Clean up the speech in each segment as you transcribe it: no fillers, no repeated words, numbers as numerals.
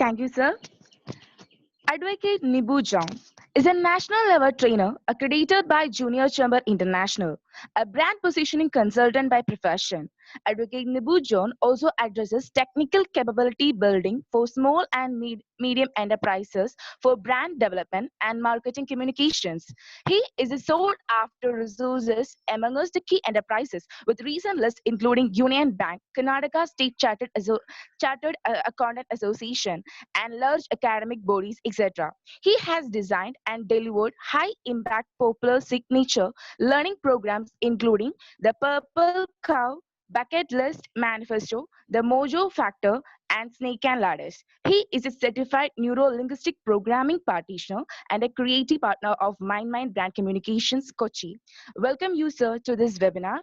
Thank you, sir. Advocate Nibu is a national level trainer accredited by Junior Chamber International, a brand positioning consultant by profession. Advocate Nibu also addresses technical capability building for small and medium enterprises for brand development and marketing communications. He is a sought after resources amongst the key enterprises with recent lists including Union Bank, Karnataka State Chartered Accountant Association, and large academic bodies, etc. He has designed and delivered high impact popular signature learning programs including the Purple Cow Bucket List Manifesto, the Mojo Factor, and Snake and Ladders. He is a certified neuro-linguistic programming practitioner and a creative partner of MindMind Brand Communications Kochi. Welcome you, sir, to this webinar.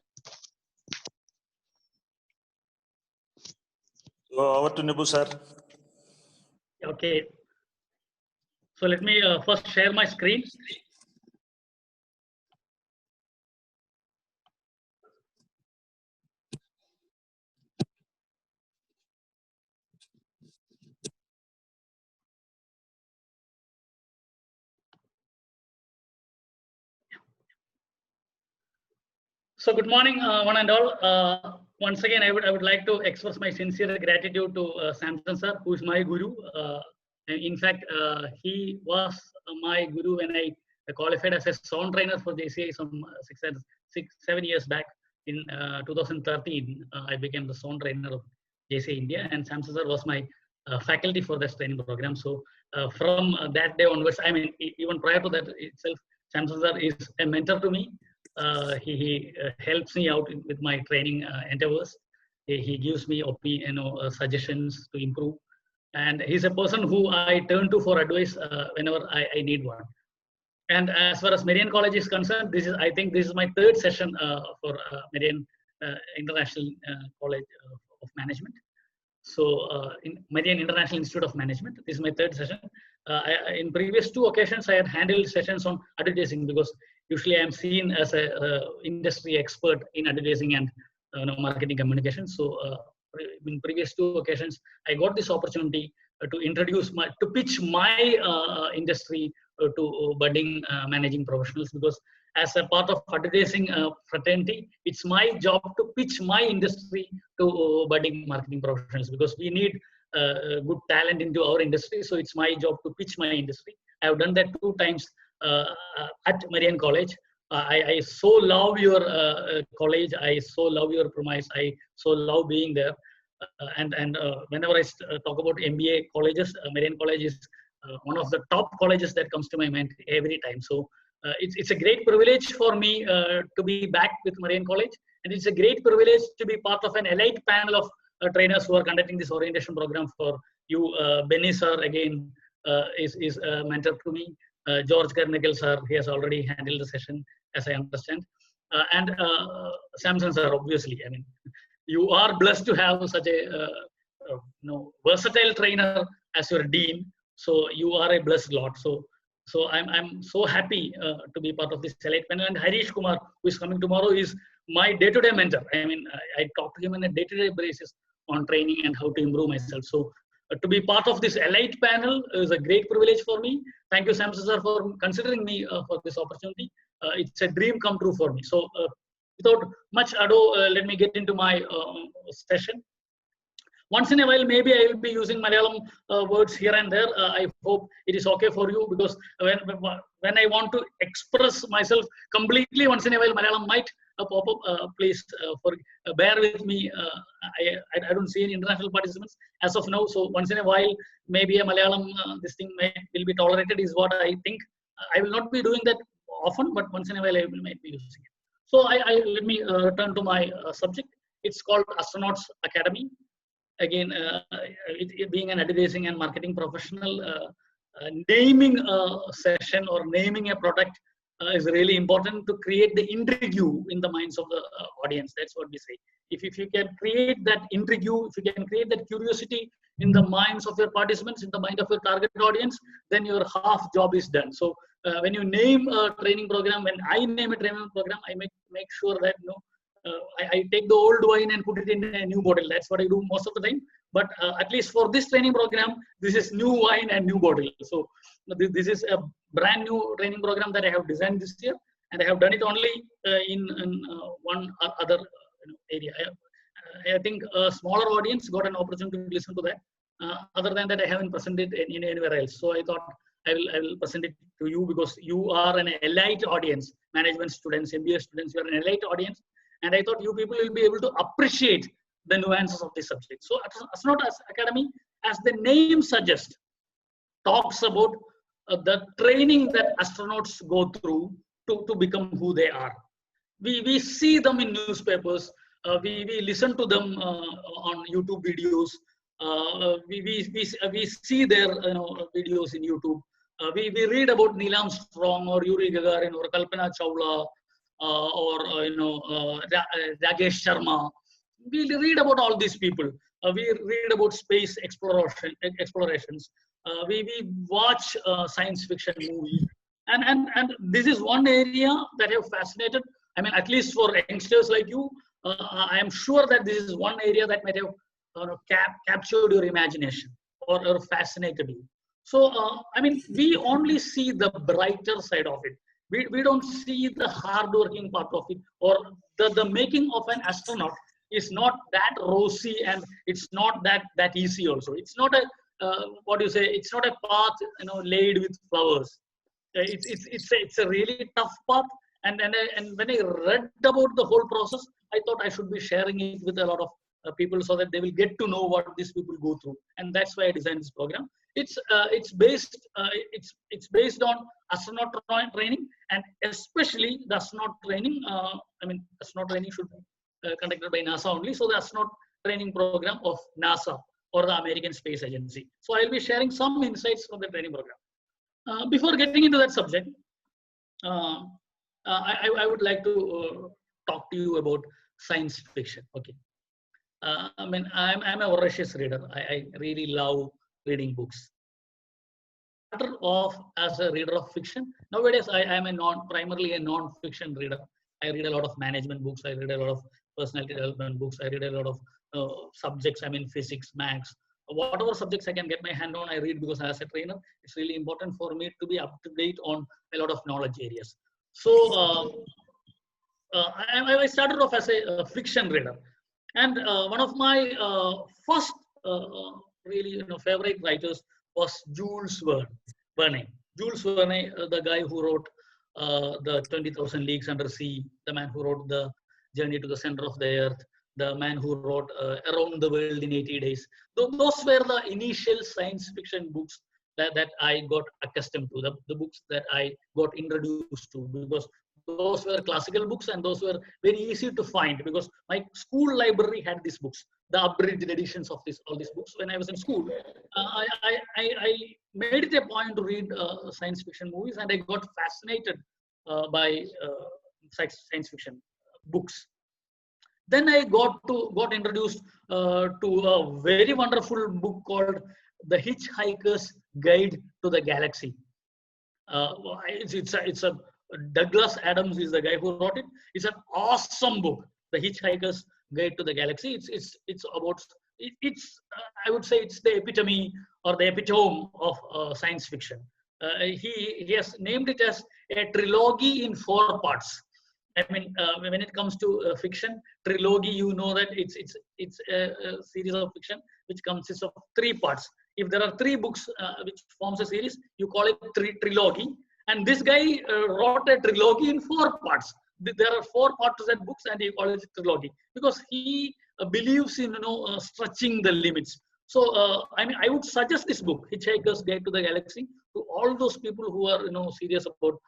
So over to Nibu, sir. Okay. So let me first share my screen. So good morning, one and all. Once again, I would like to express my sincere gratitude to Samson sir, who is my guru. In fact, he was my guru when I qualified as a sound trainer for JCI some 7 years back. In 2013, I became the sound trainer of JCI India, and Samson sir was my faculty for this training program. So from that day onwards, I mean, even prior to that itself, Samson sir is a mentor to me. He helps me out with my training endeavors. He gives me suggestions to improve, and he's a person who I turn to for advice whenever I need one. And as far as Marian College is concerned, I think this is my third session for Marian International College of Management. So in Marian International Institute of Management, this is my third session. In previous 2 occasions, I had handled sessions on advertising because usually I am seen as a industry expert in advertising and marketing communication. So in previous 2 occasions, I got this opportunity to pitch my industry to budding managing professionals, because as a part of advertising fraternity, it's my job to pitch my industry to budding marketing professionals, because we need good talent into our industry. So it's my job to pitch my industry. I have done that 2 times at Marian College. I so love your college. I so love your premise. I so love being there. And whenever I talk about MBA colleges, Marian College is one of the top colleges that comes to my mind every time. So it's a great privilege for me to be back with Marian College, and it's a great privilege to be part of an elite panel of trainers who are conducting this orientation program for you. Benny sir again is a mentor to me. George Carmichael sir, he has already handled the session, as I understand, and Samson sir, obviously. I mean, you are blessed to have such a versatile trainer as your dean. So you are a blessed lot. So I'm so happy to be part of this select panel. And Harish Kumar, who is coming tomorrow, is my day-to-day mentor. I mean, I talk to him on a day-to-day basis on training and how to improve myself. So to be part of this elite panel is a great privilege for me. Thank you, Samson sir, for considering me for this opportunity. It's a dream come true for me. So without much ado, let me get into my session. Once in a while, maybe I will be using Malayalam words here and there. I hope it is okay for you, because when I want to express myself completely, once in a while Malayalam might pop up. Please bear with me. I don't see any international participants as of now. So once in a while, maybe a Malayalam this thing will be tolerated, is what I think. I will not be doing that often, but once in a while I might be using it. So let me turn to my subject. It's called Astronauts Academy. Again, it being an advertising and marketing professional, naming a session or naming a product is really important to create the intrigue in the minds of the audience. That's what we say. If you can create that intrigue, if you can create that curiosity in the minds of your participants, in the mind of your target audience, then your half job is done. So when you name a training program, when I name a training program, I make sure that I take the old wine and put it in a new bottle. That's what I do most of the time. But at least for this training program, this is new wine and new bottle. So this is a brand new training program that I have designed this year, and I have done it only in one other area. I think a smaller audience got an opportunity to listen to that. Other than that, I haven't presented it in anywhere else. So I thought I will present it to you because you are an elite audience, management students, MBA students, you are an elite audience. And I thought you people will be able to appreciate the nuances of this subject. So Astronaut Academy, as the name suggests, talks about the training that astronauts go through to become who they are. We see them in newspapers. We listen to them on YouTube videos. We see their videos in YouTube. We read about Neil Armstrong or Yuri Gagarin or Kalpana Chawla or Rakesh Sharma. We read about all these people. We read about space explorations. We watch science fiction movies. And this is one area that have fascinated. I mean, at least for youngsters like you, I am sure that this is one area that might have captured your imagination or fascinated you. So, I mean, we only see the brighter side of it. We don't see the hardworking part of it, or the making of an astronaut is not that rosy, and it's not that easy also. It's not a, what do you say, it's not a path, laid with flowers. It's a really tough path. And when I read about the whole process, I thought I should be sharing it with a lot of people so that they will get to know what these people go through. And that's why I designed this program. It's based on astronaut training, and especially the astronaut training. Astronaut training should be conducted by NASA only. So the astronaut training program of NASA or the American Space Agency. So I'll be sharing some insights from the training program. Before getting into that subject, I would like to talk to you about science fiction. Okay. I'm a voracious reader. I really love reading books. Started off as a reader of fiction. Nowadays, I am primarily a non-fiction reader. I read a lot of management books. I read a lot of personality development books. I read a lot of subjects. I mean, physics, maths, whatever subjects I can get my hand on, I read, because as a trainer, it's really important for me to be up to date on a lot of knowledge areas. So I started off as a fiction reader. And one of my first really favorite writers was Jules Verne. Jules Verne, the guy who wrote the 20,000 Leagues Under Sea, the man who wrote the Journey to the Center of the Earth, the man who wrote Around the World in 80 Days. Those were the initial science fiction books that I got accustomed to, the books that I got introduced to, because those were classical books and those were very easy to find, because my school library had these books, the abridged editions of all these books. When I was in school, I made it a point to read science fiction movies, and I got fascinated by science fiction books. Then I got introduced to a very wonderful book called The Hitchhiker's Guide to the Galaxy. It's a Douglas Adams is the guy who wrote it. It's an awesome book, The Hitchhiker's Guide to the Galaxy. It's about I would say it's the epitome or the epitome of science fiction. He has named it as a trilogy in 4 parts. I mean, when it comes to fiction, trilogy, you know that it's a series of fiction which consists of 3 parts. If there are 3 books which forms a series, you call it trilogy. And this guy wrote a trilogy in 4 parts. There are 4 parts to that books, and he calls it trilogy because he believes in stretching the limits. So I would suggest this book, Hitchhiker's Guide to the Galaxy, to all those people who are serious about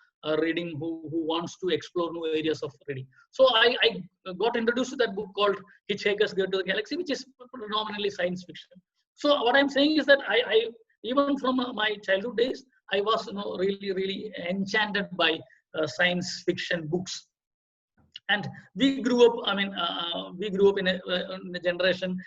reading, who wants to explore new areas of reading. So I got introduced to that book called Hitchhiker's Guide to the Galaxy, which is predominantly science fiction. So what I'm saying is that I even from my childhood days, I was really enchanted by science fiction books. And we grew up. I mean, we grew up in a generation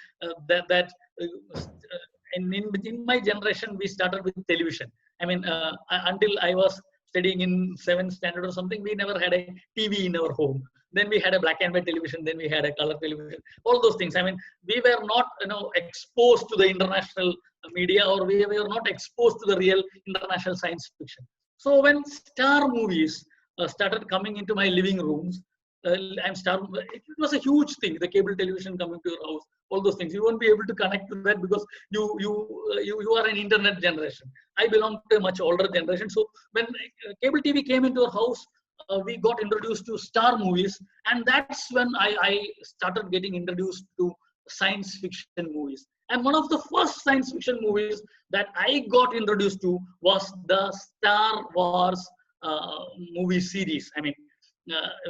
in my generation we started with television. I mean, until I was studying in 7th standard or something, we never had a TV in our home. Then we had a black and white television. Then we had a color television. All those things. I mean, we were not exposed to the international media, or we were not exposed to the real international science fiction. So when star movies started coming into my living rooms, it was a huge thing. The cable television coming to your house, all those things. You won't be able to connect to that because you are an internet generation. I belong to a much older generation. So when cable TV came into our house, we got introduced to star movies, and that's when I started getting introduced to science fiction movies. And one of the first science fiction movies that I got introduced to was the Star Wars movie series. I mean,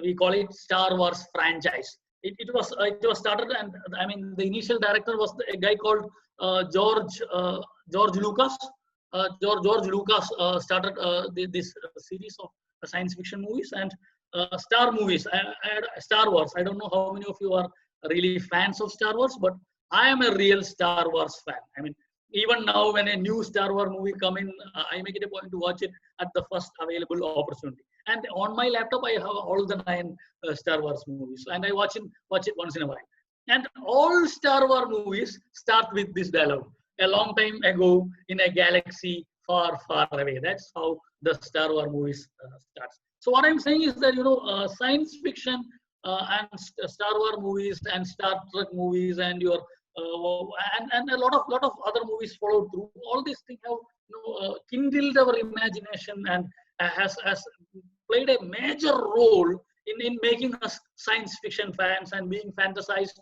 we call it Star Wars franchise. It was started, and I mean the initial director was a guy called George Lucas. George Lucas started this series of science fiction movies and Star movies. Star Wars. I don't know how many of you are really fans of Star Wars, but I am a real Star Wars fan. I mean, even now when a new Star Wars movie come in, I make it a point to watch it at the first available opportunity. And on my laptop, I have all the 9 Star Wars movies, and I watch it once in a while. And all Star Wars movies start with this dialogue: "A long time ago, in a galaxy far, far away." That's how the Star Wars movies starts. So what I'm saying is that science fiction and Star Wars movies and Star Trek movies and and a lot of other movies followed through. All these things have kindled our imagination and has played a major role in making us science fiction fans and being fantasized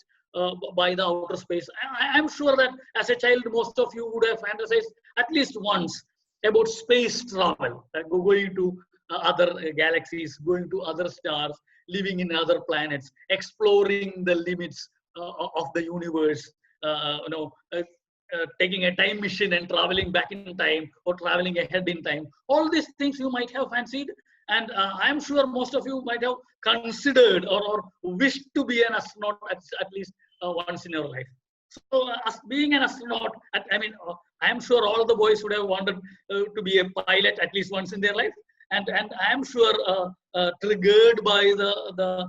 by the outer space. I'm sure that as a child, most of you would have fantasized at least once about space travel, going to other galaxies, going to other stars, living in other planets, exploring the limits of the universe, taking a time machine and traveling back in time or traveling ahead in time. All these things you might have fancied, and I'm sure most of you might have considered or wished to be an astronaut at least once in your life. So as being an astronaut, I'm sure all the boys would have wanted to be a pilot at least once in their life, and I'm sure triggered by the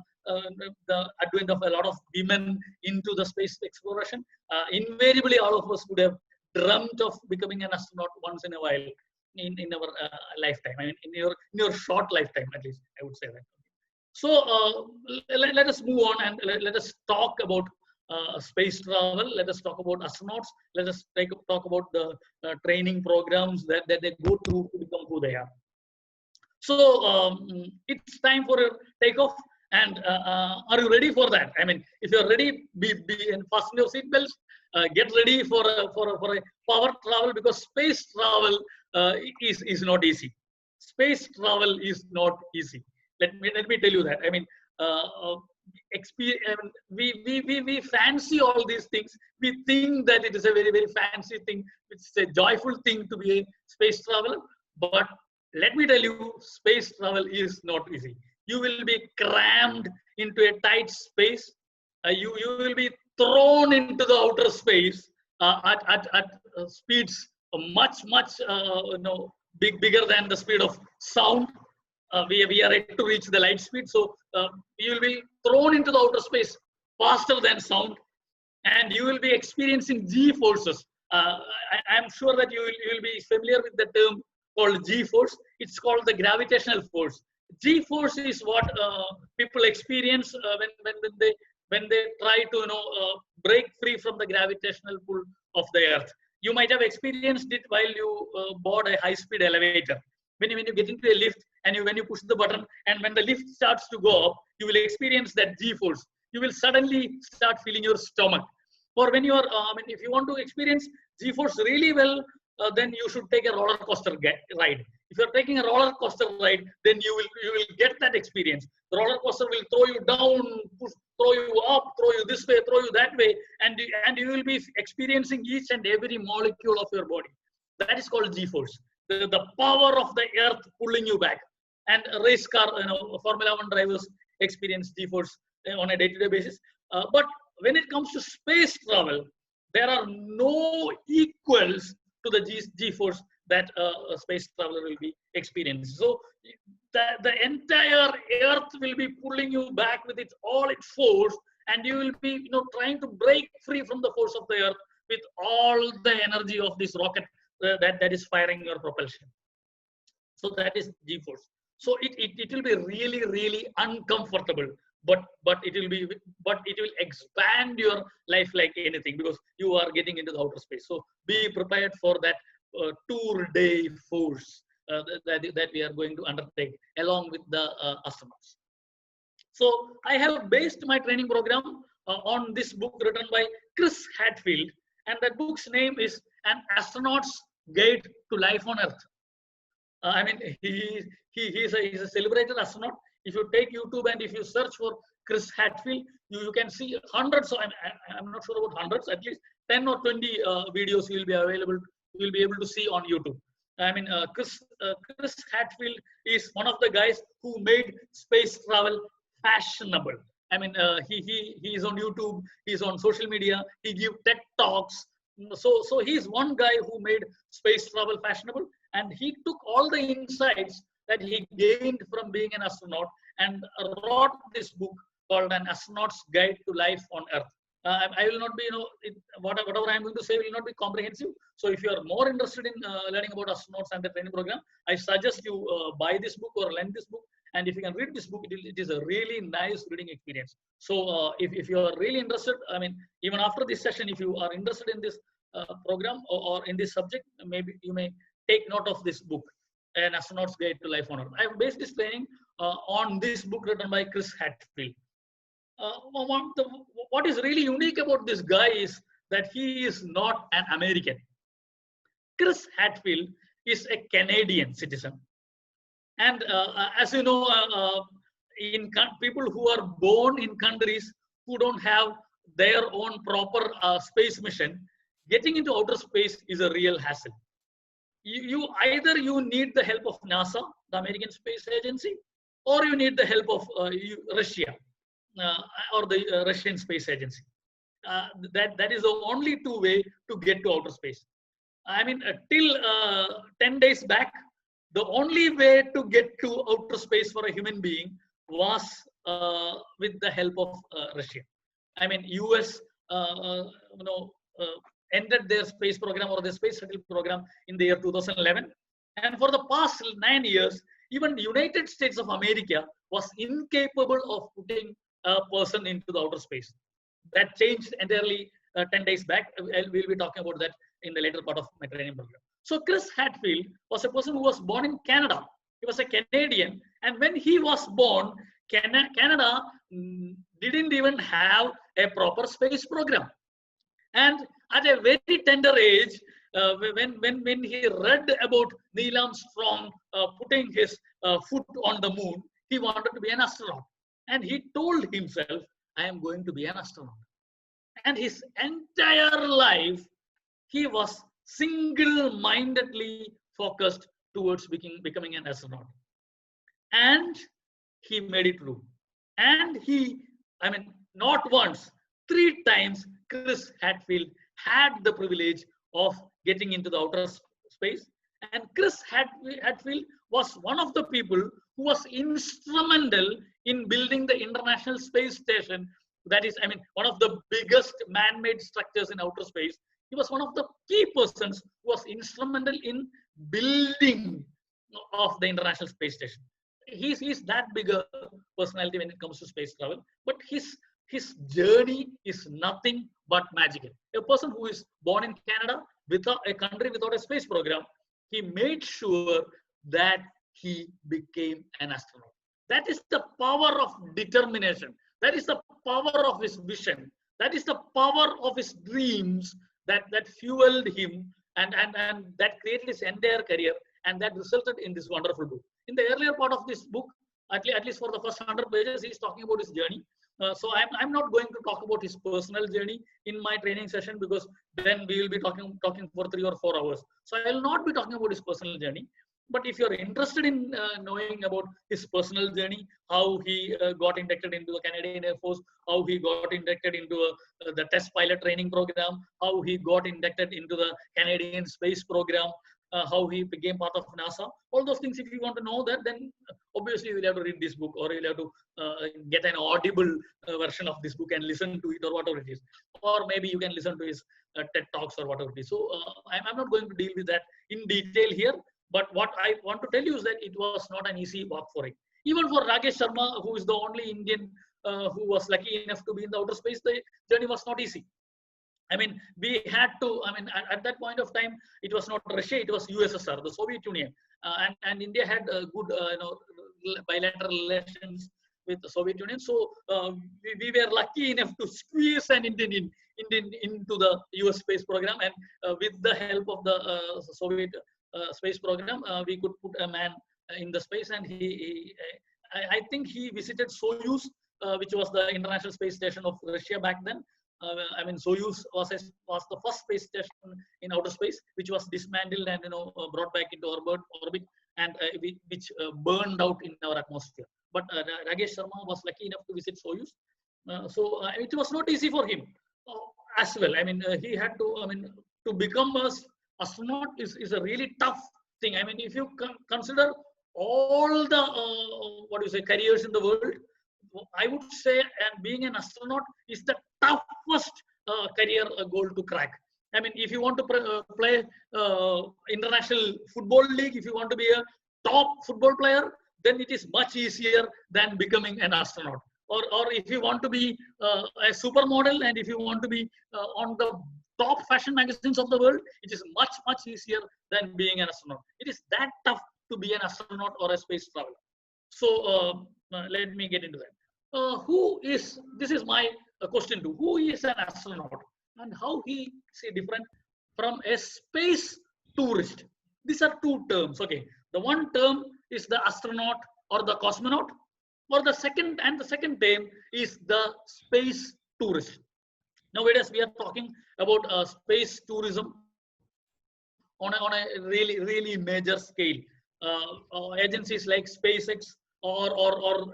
advent of a lot of women into the space exploration, invariably all of us would have dreamt of becoming an astronaut once in a while in our lifetime. I mean, in your short lifetime, at least, I would say that. So let us move on and let us talk about space travel. Let us talk about astronauts. Let us talk about the training programs that they go through to become who they are. So it's time for a takeoff. And are you ready for that? I mean, if you're ready, be and fasten your seatbelts. Get ready for a power travel, because space travel is not easy. Space travel is not easy. Let me tell you that. I mean, we fancy all these things. We think that it is a very, very fancy thing. It's a joyful thing to be a space traveler. But let me tell you, space travel is not easy. You will be crammed into a tight space. You will be thrown into the outer space at speeds much bigger than the speed of sound. We are yet to reach the light speed, so you will be thrown into the outer space faster than sound, and you will be experiencing G forces. I'm sure that you will be familiar with the term called G force. It's called the gravitational force. G force is what people experience when they try to break free from the gravitational pull of the earth. You might have experienced it while you board a high-speed elevator. When you get into a lift and when you push the button, and when the lift starts to go up, you will experience that G force. You will suddenly start feeling your stomach. Or when you are, if you want to experience G force really well, then you should take a roller coaster ride. If you're taking a roller coaster ride, then you will get that experience. The roller coaster will throw you down, throw you up, throw you this way, throw you that way, and you will be experiencing each and every molecule of your body. That is called G force. The power of the earth pulling you back. And race car, Formula 1 drivers experience G force on a day-to-day basis. But when it comes to space travel, there are no equals to the G force that a space traveler will be experiencing. So the entire earth will be pulling you back with its force, and you will be trying to break free from the force of the earth with all the energy of this rocket that is firing your propulsion. So that is G-force. So it will be really, really uncomfortable, but it will expand your life like anything, because you are getting into the outer space. So be prepared for that tour day force that we are going to undertake along with the astronauts. So I have based my training program on this book written by Chris Hadfield, and that book's name is An Astronaut's Guide to Life on Earth. I mean, he's a celebrated astronaut. If you take YouTube and if you search for Chris Hadfield, you can see hundreds. I'm not sure about hundreds, at least 10 or 20 videos you will be available. You will be able to see on YouTube. I mean, Chris Hadfield is one of the guys who made space travel fashionable. I mean, he is on YouTube. He's on social media. He gives TED talks. So he's one guy who made space travel fashionable, and he took all the insights that he gained from being an astronaut and wrote this book called An Astronaut's Guide to Life on Earth. I will not be, whatever I'm going to say will not be comprehensive. So if you are more interested in learning about astronauts and the training program, I suggest you buy this book or lend this book. And if you can read this book, it is a really nice reading experience. So if you are really interested, I mean, even after this session, if you are interested in this program or in this subject, maybe you may take note of this book, An Astronaut's Guide to Life on Earth. I have based this training on this book written by Chris Hadfield. What is really unique about this guy is that he is not an American. Chris Hadfield is a Canadian citizen. And as you know, people who are born in countries who don't have their own proper space mission, getting into outer space is a real hassle. Either you need the help of NASA, the American Space Agency, or you need the help of Russia or the Russian Space Agency. That is the only two way to get to outer space. I mean, till 10 days back, the only way to get to outer space for a human being was with the help of Russia. I mean, US, ended their space program or their space shuttle program in the year 2011. And for the past 9 years, even the United States of America was incapable of putting a person into the outer space. That changed entirely 10 days back. We'll be talking about that in the later part of my training program. So Chris Hadfield was a person who was born in Canada. He was a Canadian. And when he was born, Canada didn't even have a proper space program. And at a very tender age, when he read about Neil Armstrong putting his foot on the moon, he wanted to be an astronaut. And he told himself, I am going to be an astronaut. And his entire life, he was single-mindedly focused towards becoming an astronaut. And he made it true. And not once, 3 times, Chris Hadfield had the privilege of getting into the outer space. And Chris Hadfield was one of the people who was instrumental in building the International Space Station. That is, one of the biggest man-made structures in outer space. He was one of the key persons who was instrumental in building of the International Space Station. He's that bigger personality when it comes to space travel, but his journey is nothing but magical. A person who is born in Canada, without a country without a space program, he made sure that he became an astronaut. That is the power of determination. That is the power of his vision. That is the power of his dreams that fueled him and that created his entire career, and that resulted in this wonderful book. In the earlier part of this book, at least for the first 100 pages, he's talking about his journey. So I'm not going to talk about his personal journey in my training session, because then we will be talking for 3 or 4 hours. So I will not be talking about his personal journey. But if you're interested in knowing about his personal journey, how he got inducted into the Canadian Air Force, how he got inducted into the test pilot training program, how he got inducted into the Canadian space program, how he became part of NASA. All those things, if you want to know that, then obviously you will have to read this book, or you will have to get an audible version of this book and listen to it, or whatever it is. Or maybe you can listen to his TED Talks or whatever it is. So I'm not going to deal with that in detail here. But what I want to tell you is that it was not an easy walk for him. Even for Rakesh Sharma, who is the only Indian who was lucky enough to be in the outer space, the journey was not easy. I mean, we had to, I mean, at that point of time, it was not Russia, it was USSR, the Soviet Union. And India had good, bilateral relations with the Soviet Union. So we were lucky enough to squeeze an Indian into the US space program. And with the help of the Soviet space program, we could put a man in the space. And I think he visited Soyuz, which was the International Space Station of Russia back then. I mean, Soyuz was the first space station in outer space, which was dismantled and brought back into orbit, and which burned out in our atmosphere. But Rakesh Sharma was lucky enough to visit Soyuz, so it was not easy for him as well. I mean, he had to. I mean, to become an astronaut is a really tough thing. I mean, if you consider all the careers in the world, I would say, and being an astronaut is the toughest career goal to crack. I mean, if you want to play international football league, if you want to be a top football player, then it is much easier than becoming an astronaut. Or if you want to be a supermodel, and if you want to be on the top fashion magazines of the world, it is much easier than being an astronaut. It is that tough to be an astronaut or a space traveler. So let me get into that. This is my question too. Who is an astronaut, and how he is different from a space tourist? These are two terms. Okay, the one term is the astronaut or the cosmonaut, or the second term is the space tourist. Nowadays we are talking about space tourism on a really major scale. Agencies like SpaceX or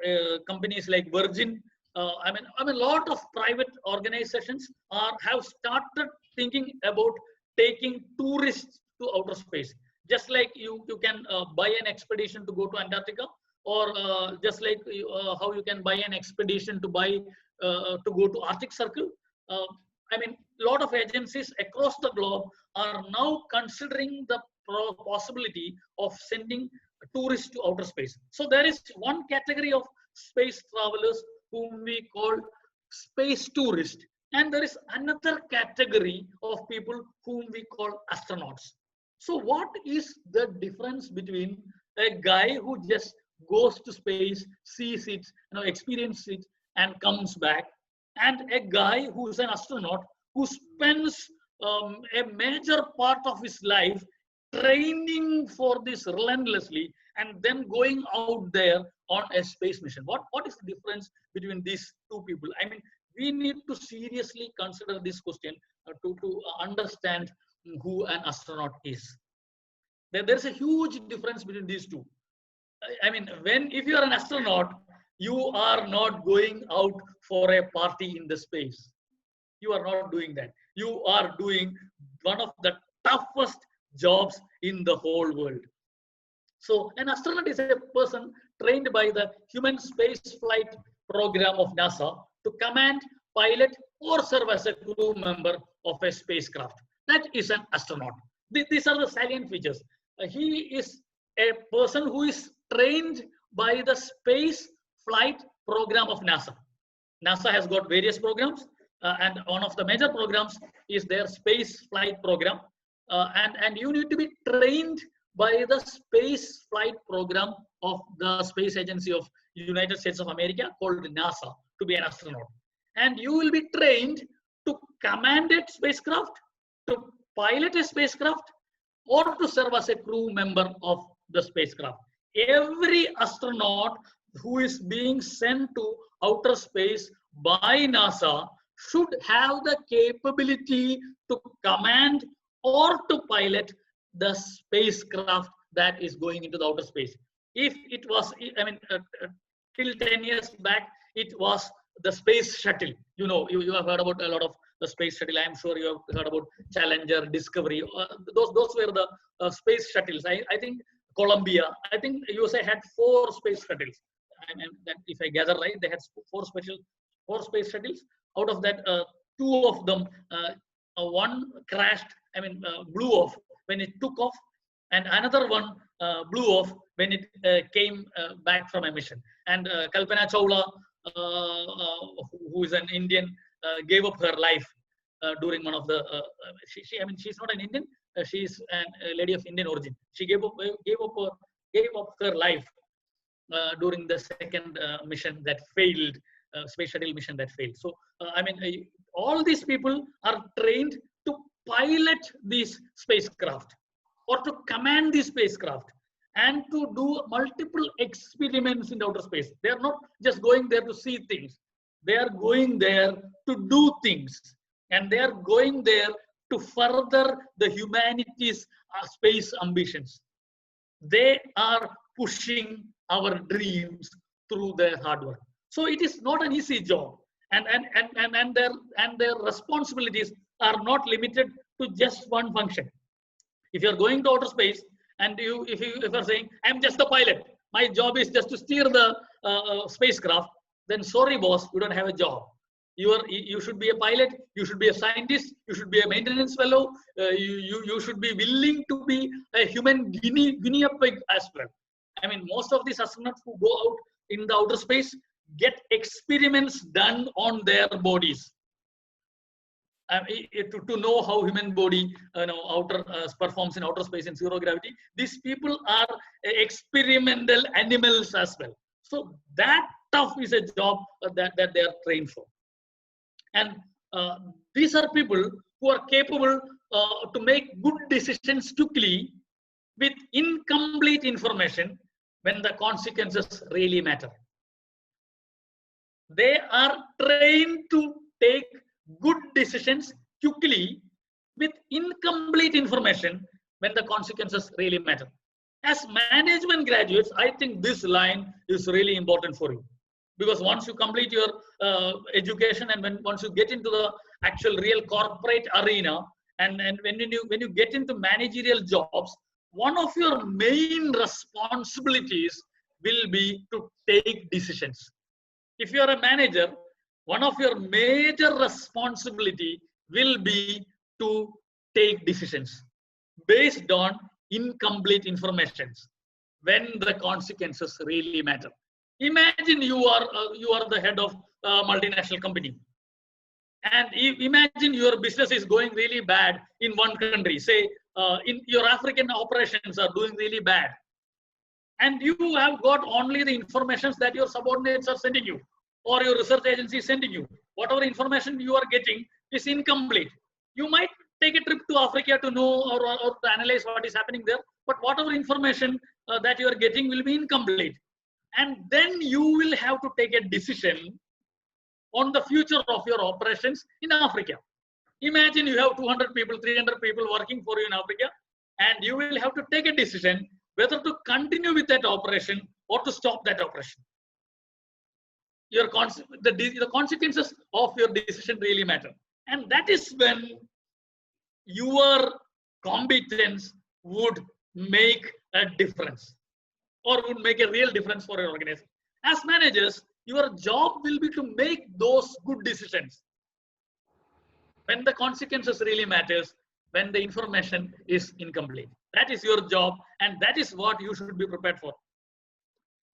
companies like Virgin. I mean, a lot of private organizations have started thinking about taking tourists to outer space. Just like you can buy an expedition to go to Antarctica, or just like how you can buy an expedition to go to Arctic Circle. I mean, a lot of agencies across the globe are now considering the possibility of sending tourists to outer space. So there is one category of space travelers whom we call space tourists, and there is another category of people whom we call astronauts. So what is the difference between a guy who just goes to space, sees it, experiences it, and comes back, and a guy who's an astronaut who spends a major part of his life training for this relentlessly and then going out there on a space mission? What is the difference between these two people? I mean, we need to seriously consider this question to understand who an astronaut is. There's a huge difference between these two. I mean, if you are an astronaut, you are not going out for a party in the space. You are not doing that. You are doing one of the toughest jobs in the whole world. So an astronaut is a person trained by the human space flight program of NASA to command, pilot, or serve as a crew member of a spacecraft. That is an astronaut. These are the salient features. He is a person who is trained by the space flight program of NASA. NASA has got various programs, and one of the major programs is their space flight program. And you need to be trained by the space flight program of the space agency of United States of America called NASA to be an astronaut. And you will be trained to command a spacecraft, to pilot a spacecraft, or to serve as a crew member of the spacecraft. Every astronaut who is being sent to outer space by NASA should have the capability to command or to pilot the spacecraft that is going into the outer space. If it was, I mean, till 10 years back, it was the space shuttle. You have heard about a lot of the space shuttle. I'm sure you have heard about Challenger, Discovery. Those were the space shuttles. I think Columbia. I think USA had 4 space shuttles. That if I gather right, they had 4 space shuttles. Out of that, 2 of them, one crashed. Blew off when it took off, and another one blew off when it came back from a mission. And Kalpana Chawla, who is an Indian, gave up her life during one of the. She's not an Indian. She's a lady of Indian origin. She gave up her life during the second mission that failed, space shuttle mission that failed. So all these people are trained to pilot these spacecraft or to command these spacecraft and to do multiple experiments in outer space. They are not just going there to see things. They are going there to do things, and they are going there to further the humanity's space ambitions. They are pushing our dreams through their hard work. So it is not an easy job, and their responsibilities are not limited to just one function. If you are going to outer space and if you are saying, I'm just the pilot, my job is just to steer the spacecraft, then sorry boss, you don't have a job. You should be a pilot, you should be a scientist, you should be a maintenance fellow, you should be willing to be a human guinea pig as well. Most of these astronauts who go out in the outer space get experiments done on their bodies. To know how human body performs in outer space in zero gravity. These people are experimental animals as well. So that tough is a job that they are trained for. And these are people who are capable to make good decisions quickly with incomplete information when the consequences really matter. They are trained to take good decisions quickly with incomplete information when the consequences really matter. As management graduates, I think this line is really important for you, because once you complete your education and once you get into the actual real corporate arena, and when you get into managerial jobs, one of your main responsibilities will be to take decisions. If you are a manager, one of your major responsibility will be to take decisions based on incomplete information when the consequences really matter. Imagine you are the head of a multinational company, and imagine your business is going really bad in one country. Say in your African operations are doing really bad, and you have got only the information that your subordinates are sending you or your research agency is sending you. Whatever information you are getting is incomplete. You might take a trip to Africa to know or to analyze what is happening there, but whatever information that you are getting will be incomplete. And then you will have to take a decision on the future of your operations in Africa. Imagine you have 200 people, 300 people working for you in Africa, and you will have to take a decision whether to continue with that operation or to stop that operation. The consequences of your decision really matter. And that is when your competence would make a difference or would make a real difference for your organization. As managers, your job will be to make those good decisions when the consequences really matters, when the information is incomplete. That is your job, and that is what you should be prepared for.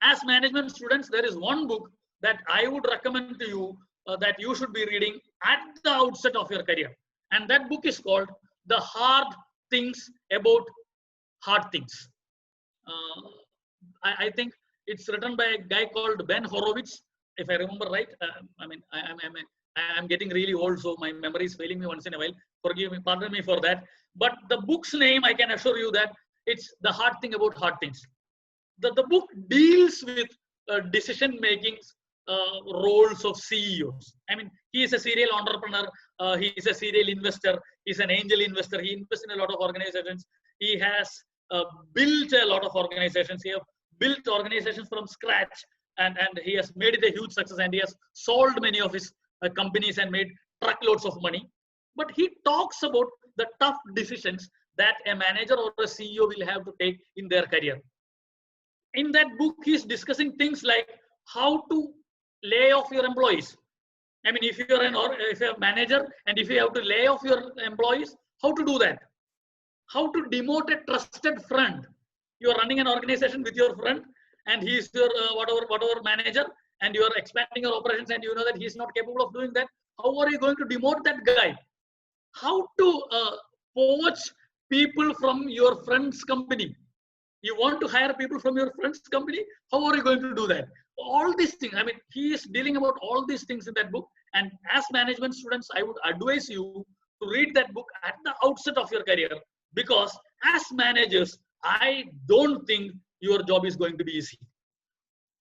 As management students, there is one book that I would recommend to you that you should be reading at the outset of your career. And that book is called The Hard Things About Hard Things. I think it's written by a guy called Ben Horowitz, if I remember right. I'm getting really old, so my memory is failing me once in a while. Forgive me, pardon me for that. But the book's name, I can assure you that it's The Hard Thing About Hard Things. The book deals with decision-making roles of CEOs. He is a serial entrepreneur. He is a serial investor. He's an angel investor. He invests in a lot of organizations. He has built a lot of organizations. He has built organizations from scratch, and he has made it a huge success, and he has sold many of his companies and made truckloads of money, but he talks about the tough decisions that a manager or a CEO will have to take in their career. In that book, he's discussing things like how to lay off your employees. I mean, if you're if you're a manager and if you have to lay off your employees, how to do that? How to demote a trusted friend. You are running an organization with your friend, and he is your whatever manager, and you are expanding your operations, and you know that he is not capable of doing that. How are you going to demote that guy? How to poach people from your friend's company? You want to hire people from your friend's company? How are you going to do that? All these things. I mean, he is dealing about all these things in that book. And as management students, I would advise you to read that book at the outset of your career, because as managers, I don't think your job is going to be easy.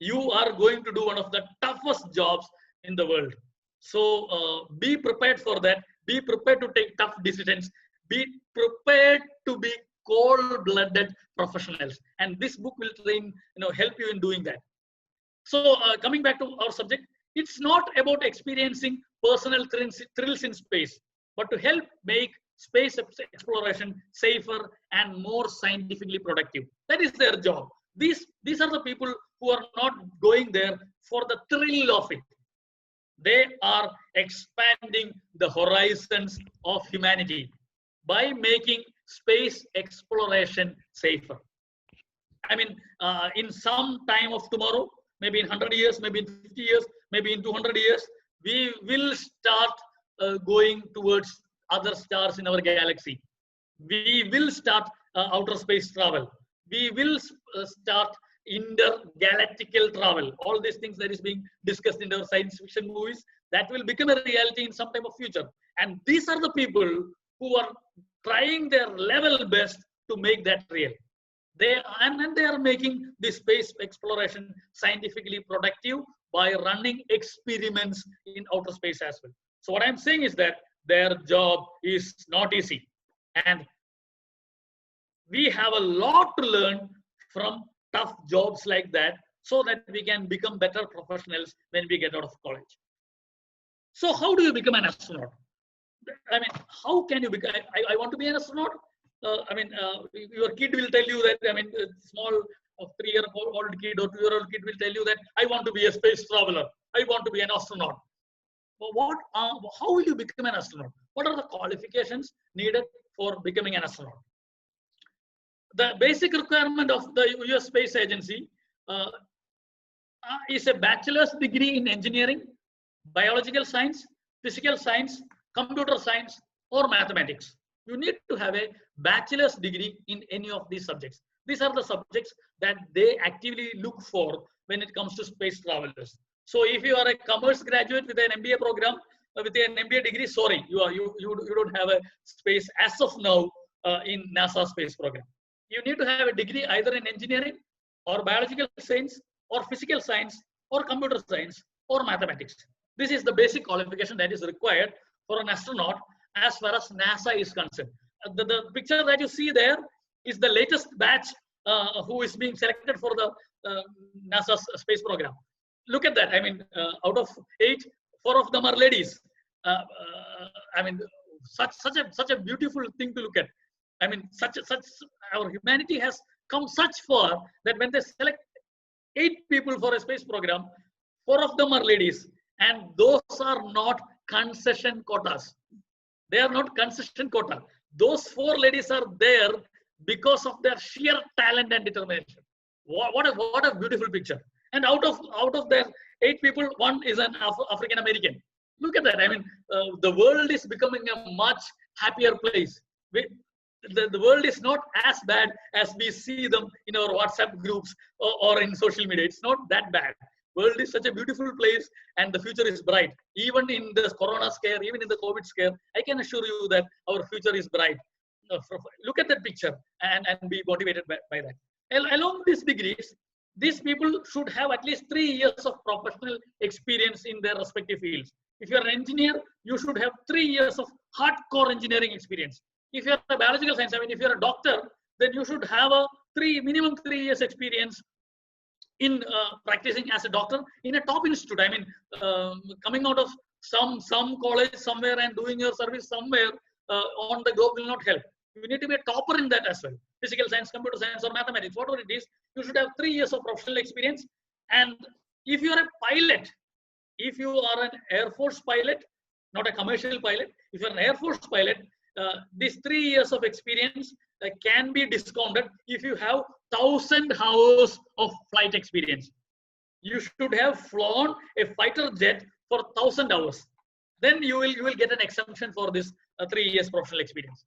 You are going to do one of the toughest jobs in the world. So be prepared for that. Be prepared to take tough decisions. Be prepared to be cold-blooded professionals. And this book will help you in doing that. So coming back to our subject, it's not about experiencing personal thrills in space, but to help make space exploration safer and more scientifically productive. That is their job. These are the people who are not going there for the thrill of it. They are expanding the horizons of humanity by making space exploration safer. I mean, in some time of tomorrow, maybe in 100 years, maybe in 50 years, maybe in 200 years, we will start going towards other stars in our galaxy. We will start outer space travel. We will start intergalactical travel. All these things that is being discussed in our science fiction movies, that will become a reality in some time of future. And these are the people who are trying their level best to make that real. They are making this space exploration scientifically productive by running experiments in outer space as well. So what I'm saying is that their job is not easy, and we have a lot to learn from tough jobs like that, so that we can become better professionals when we get out of college. So how do you become an astronaut? I mean, how can you become? I want to be an astronaut. Your kid will tell you that. I mean, a small 3-year-old kid or 2-year-old kid will tell you that I want to be a space traveler. I want to be an astronaut. But how will you become an astronaut? What are the qualifications needed for becoming an astronaut? The basic requirement of the US Space Agency is a bachelor's degree in engineering, biological science, physical science, computer science, or mathematics. You need to have a bachelor's degree in any of these subjects. These are the subjects that they actively look for when it comes to space travelers. So if you are a commerce graduate with an MBA program, with an MBA degree, sorry, you don't have a space as of now in NASA space program. You need to have a degree either in engineering or biological science or physical science or computer science or mathematics. This is the basic qualification that is required for an astronaut as far as NASA is concerned. The picture that you see there is the latest batch who is being selected for the NASA space program. Look at that. I mean, out of 8, 4 of them are ladies. I mean, such a beautiful thing to look at. I mean, our humanity has come such far that when they select 8 people for a space program, 4 of them are ladies, and those are not concession quotas. They are not concession quota. Those 4 ladies are there because of their sheer talent and determination. What a beautiful picture. And out of their 8 people, 1 is an African American. Look at that. I mean, the world is becoming a much happier place. The world is not as bad as we see them in our WhatsApp groups or in social media. It's not that bad. World is such a beautiful place, and the future is bright. Even in the corona scare, even in the COVID scare, I can assure you that our future is bright. Look at that picture and be motivated by that. Along these degrees, these people should have at least 3 years of professional experience in their respective fields. If you're an engineer, you should have 3 years of hardcore engineering experience. If you're a biological science, I mean, if you're a doctor, then you should have a minimum 3 years experience in practicing as a doctor in a top institute. I mean, coming out of some college somewhere and doing your service somewhere on the globe will not help. You need to be a topper in that as well. Physical science, computer science, or mathematics, whatever it is, you should have 3 years of professional experience. And if you are a pilot, if you are an Air Force pilot, not a commercial pilot, if you're an Air Force pilot, these 3 years of experience can be discounted if you have 1,000 hours of flight experience. You should have flown a fighter jet for 1,000 hours. Then you will get an exemption for this 3 years professional experience.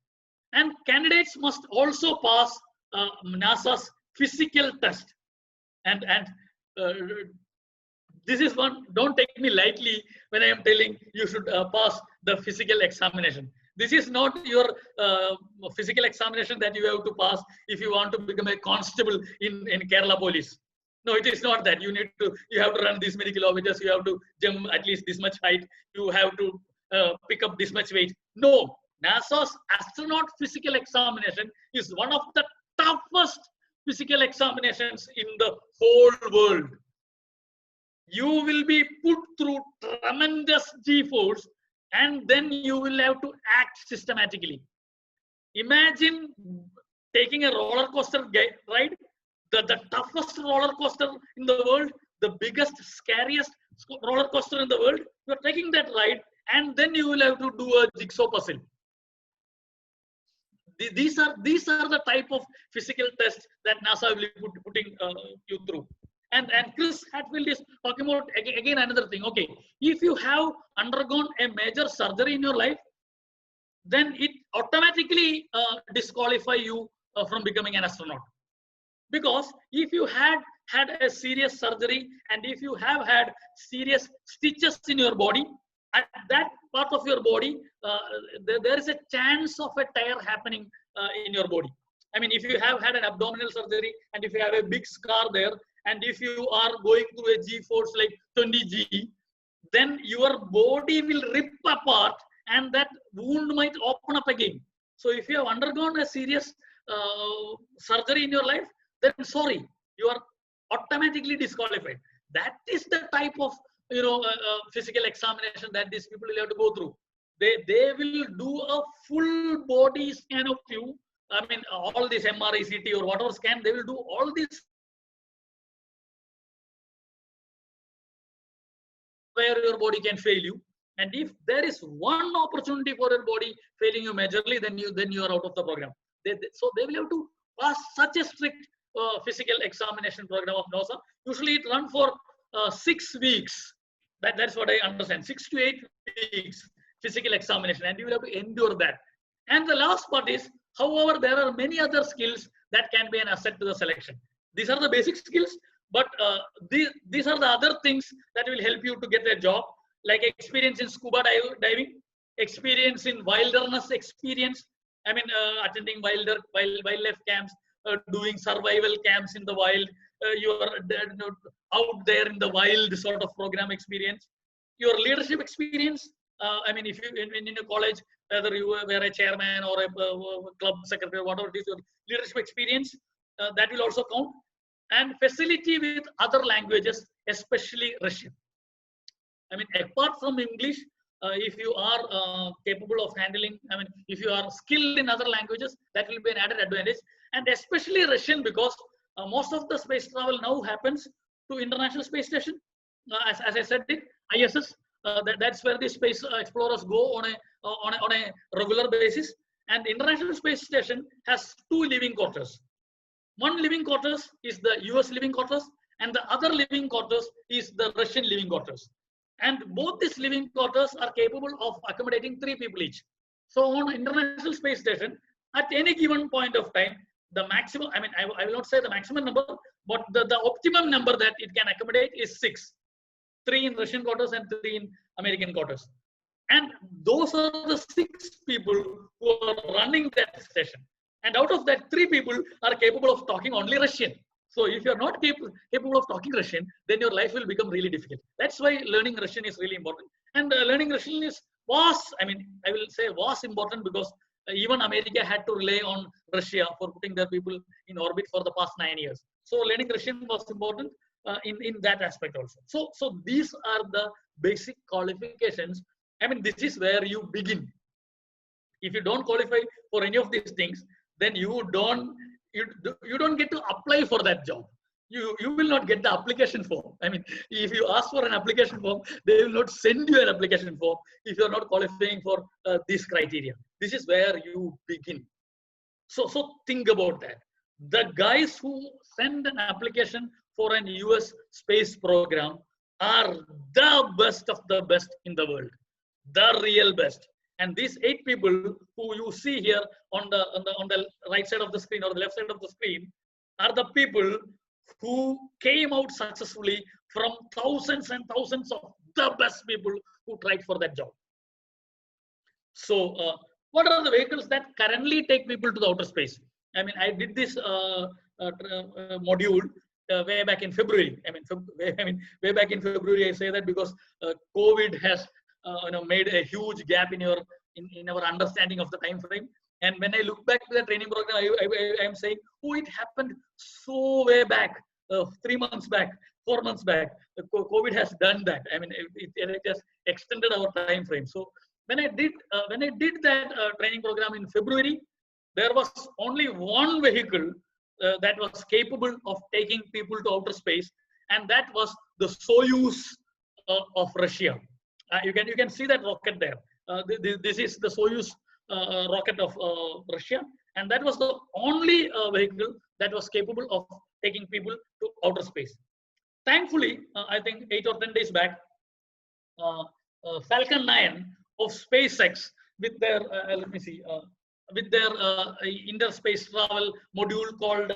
And candidates must also pass NASA's physical test. And this is one, don't take me lightly when I am telling you should pass the physical examination. This is not your physical examination that you have to pass if you want to become a constable in Kerala police. No, it is not that. You have to run this many kilometers, you have to jump at least this much height, you have to pick up this much weight. No, NASA's astronaut physical examination is one of the toughest physical examinations in the whole world. You will be put through tremendous G-force, and then you will have to act systematically. Imagine taking a roller coaster ride, the toughest roller coaster in the world, the biggest, scariest roller coaster in the world. You are taking that ride, and then you will have to do a jigsaw puzzle. These are the type of physical tests that NASA will be putting you through. And Chris Hadfield is talking about again another thing. Okay, if you have undergone a major surgery in your life, then it automatically disqualify you from becoming an astronaut. Because if you had a serious surgery and if you have had serious stitches in your body, at that part of your body, there is a chance of a tear happening in your body. I mean, if you have had an abdominal surgery and if you have a big scar there, and if you are going through a G-force like 20G, then your body will rip apart and that wound might open up again. So if you have undergone a serious surgery in your life, then sorry, you are automatically disqualified. That is the type of physical examination that these people will have to go through. They will do a full body scan of you. I mean, all this MRI, CT or whatever scan, they will do all this where your body can fail you. And if there is one opportunity for your body failing you majorly, then you are out of the program. So they will have to pass such a strict physical examination program of NASA. Usually it runs for 6 weeks. That's what I understand. 6 to 8 weeks physical examination, and you will have to endure that. And the last part is, however, there are many other skills that can be an asset to the selection. These are the basic skills, but these are the other things that will help you to get a job, like experience in scuba diving, experience in wilderness experience. I mean, attending wildlife camps, doing survival camps in the wild. You are out there in the wild sort of program experience. Your leadership experience. I mean, if you in a college, whether you were a chairman or a club secretary, whatever it is, your leadership experience, that will also count. And facility with other languages, especially Russian. I mean, apart from English, if you are capable of handling, I mean, if you are skilled in other languages, that will be an added advantage. And especially Russian, because most of the space travel now happens to International Space Station. As I said, ISS. That's where the space explorers go on a regular basis. And International Space Station has 2 living quarters. One living quarters is the US living quarters, and the other living quarters is the Russian living quarters. And both these living quarters are capable of accommodating 3 people each. So on International Space Station, at any given point of time, the maximum, I mean, I will not say the maximum number, but the optimum number that it can accommodate is 6. 3 in Russian quarters and 3 in American quarters. And those are the 6 people who are running that station. And out of that, 3 people are capable of talking only Russian. So if you're not capable of talking Russian, then your life will become really difficult. That's why learning Russian is really important. And learning Russian was important because even America had to rely on Russia for putting their people in orbit for the past 9 years. So learning Russian was important. in that aspect also. So these are the basic qualifications. I mean, this is where you begin. If you don't qualify for any of these things, then you don't get to apply for that job. You will not get the application form. I mean, if you ask for an application form, they will not send you an application form if you're not qualifying for this criteria. This is where you begin. So think about that. The guys who send an application for an US space program are the best of the best in the world, the real best. And these 8 people who you see here on the right side of the screen or the left side of the screen are the people who came out successfully from thousands and thousands of the best people who tried for that job. So what are the vehicles that currently take people to the outer space? I mean, I did this module way back in February. Way back in February. I say that because COVID has made a huge gap in our understanding of the time frame. And when I look back to the training program, I am saying, oh, it happened so way back, 3 months back, 4 months back. COVID has done that. I mean, it has extended our time frame. So when I did that training program in February, there was only one vehicle that was capable of taking people to outer space, and that was the Soyuz of Russia. You can see that rocket there. This is the Soyuz rocket of Russia, and that was the only vehicle that was capable of taking people to outer space. Thankfully, I think 8 or 10 days back, Falcon 9 of SpaceX with their with their interspace travel module called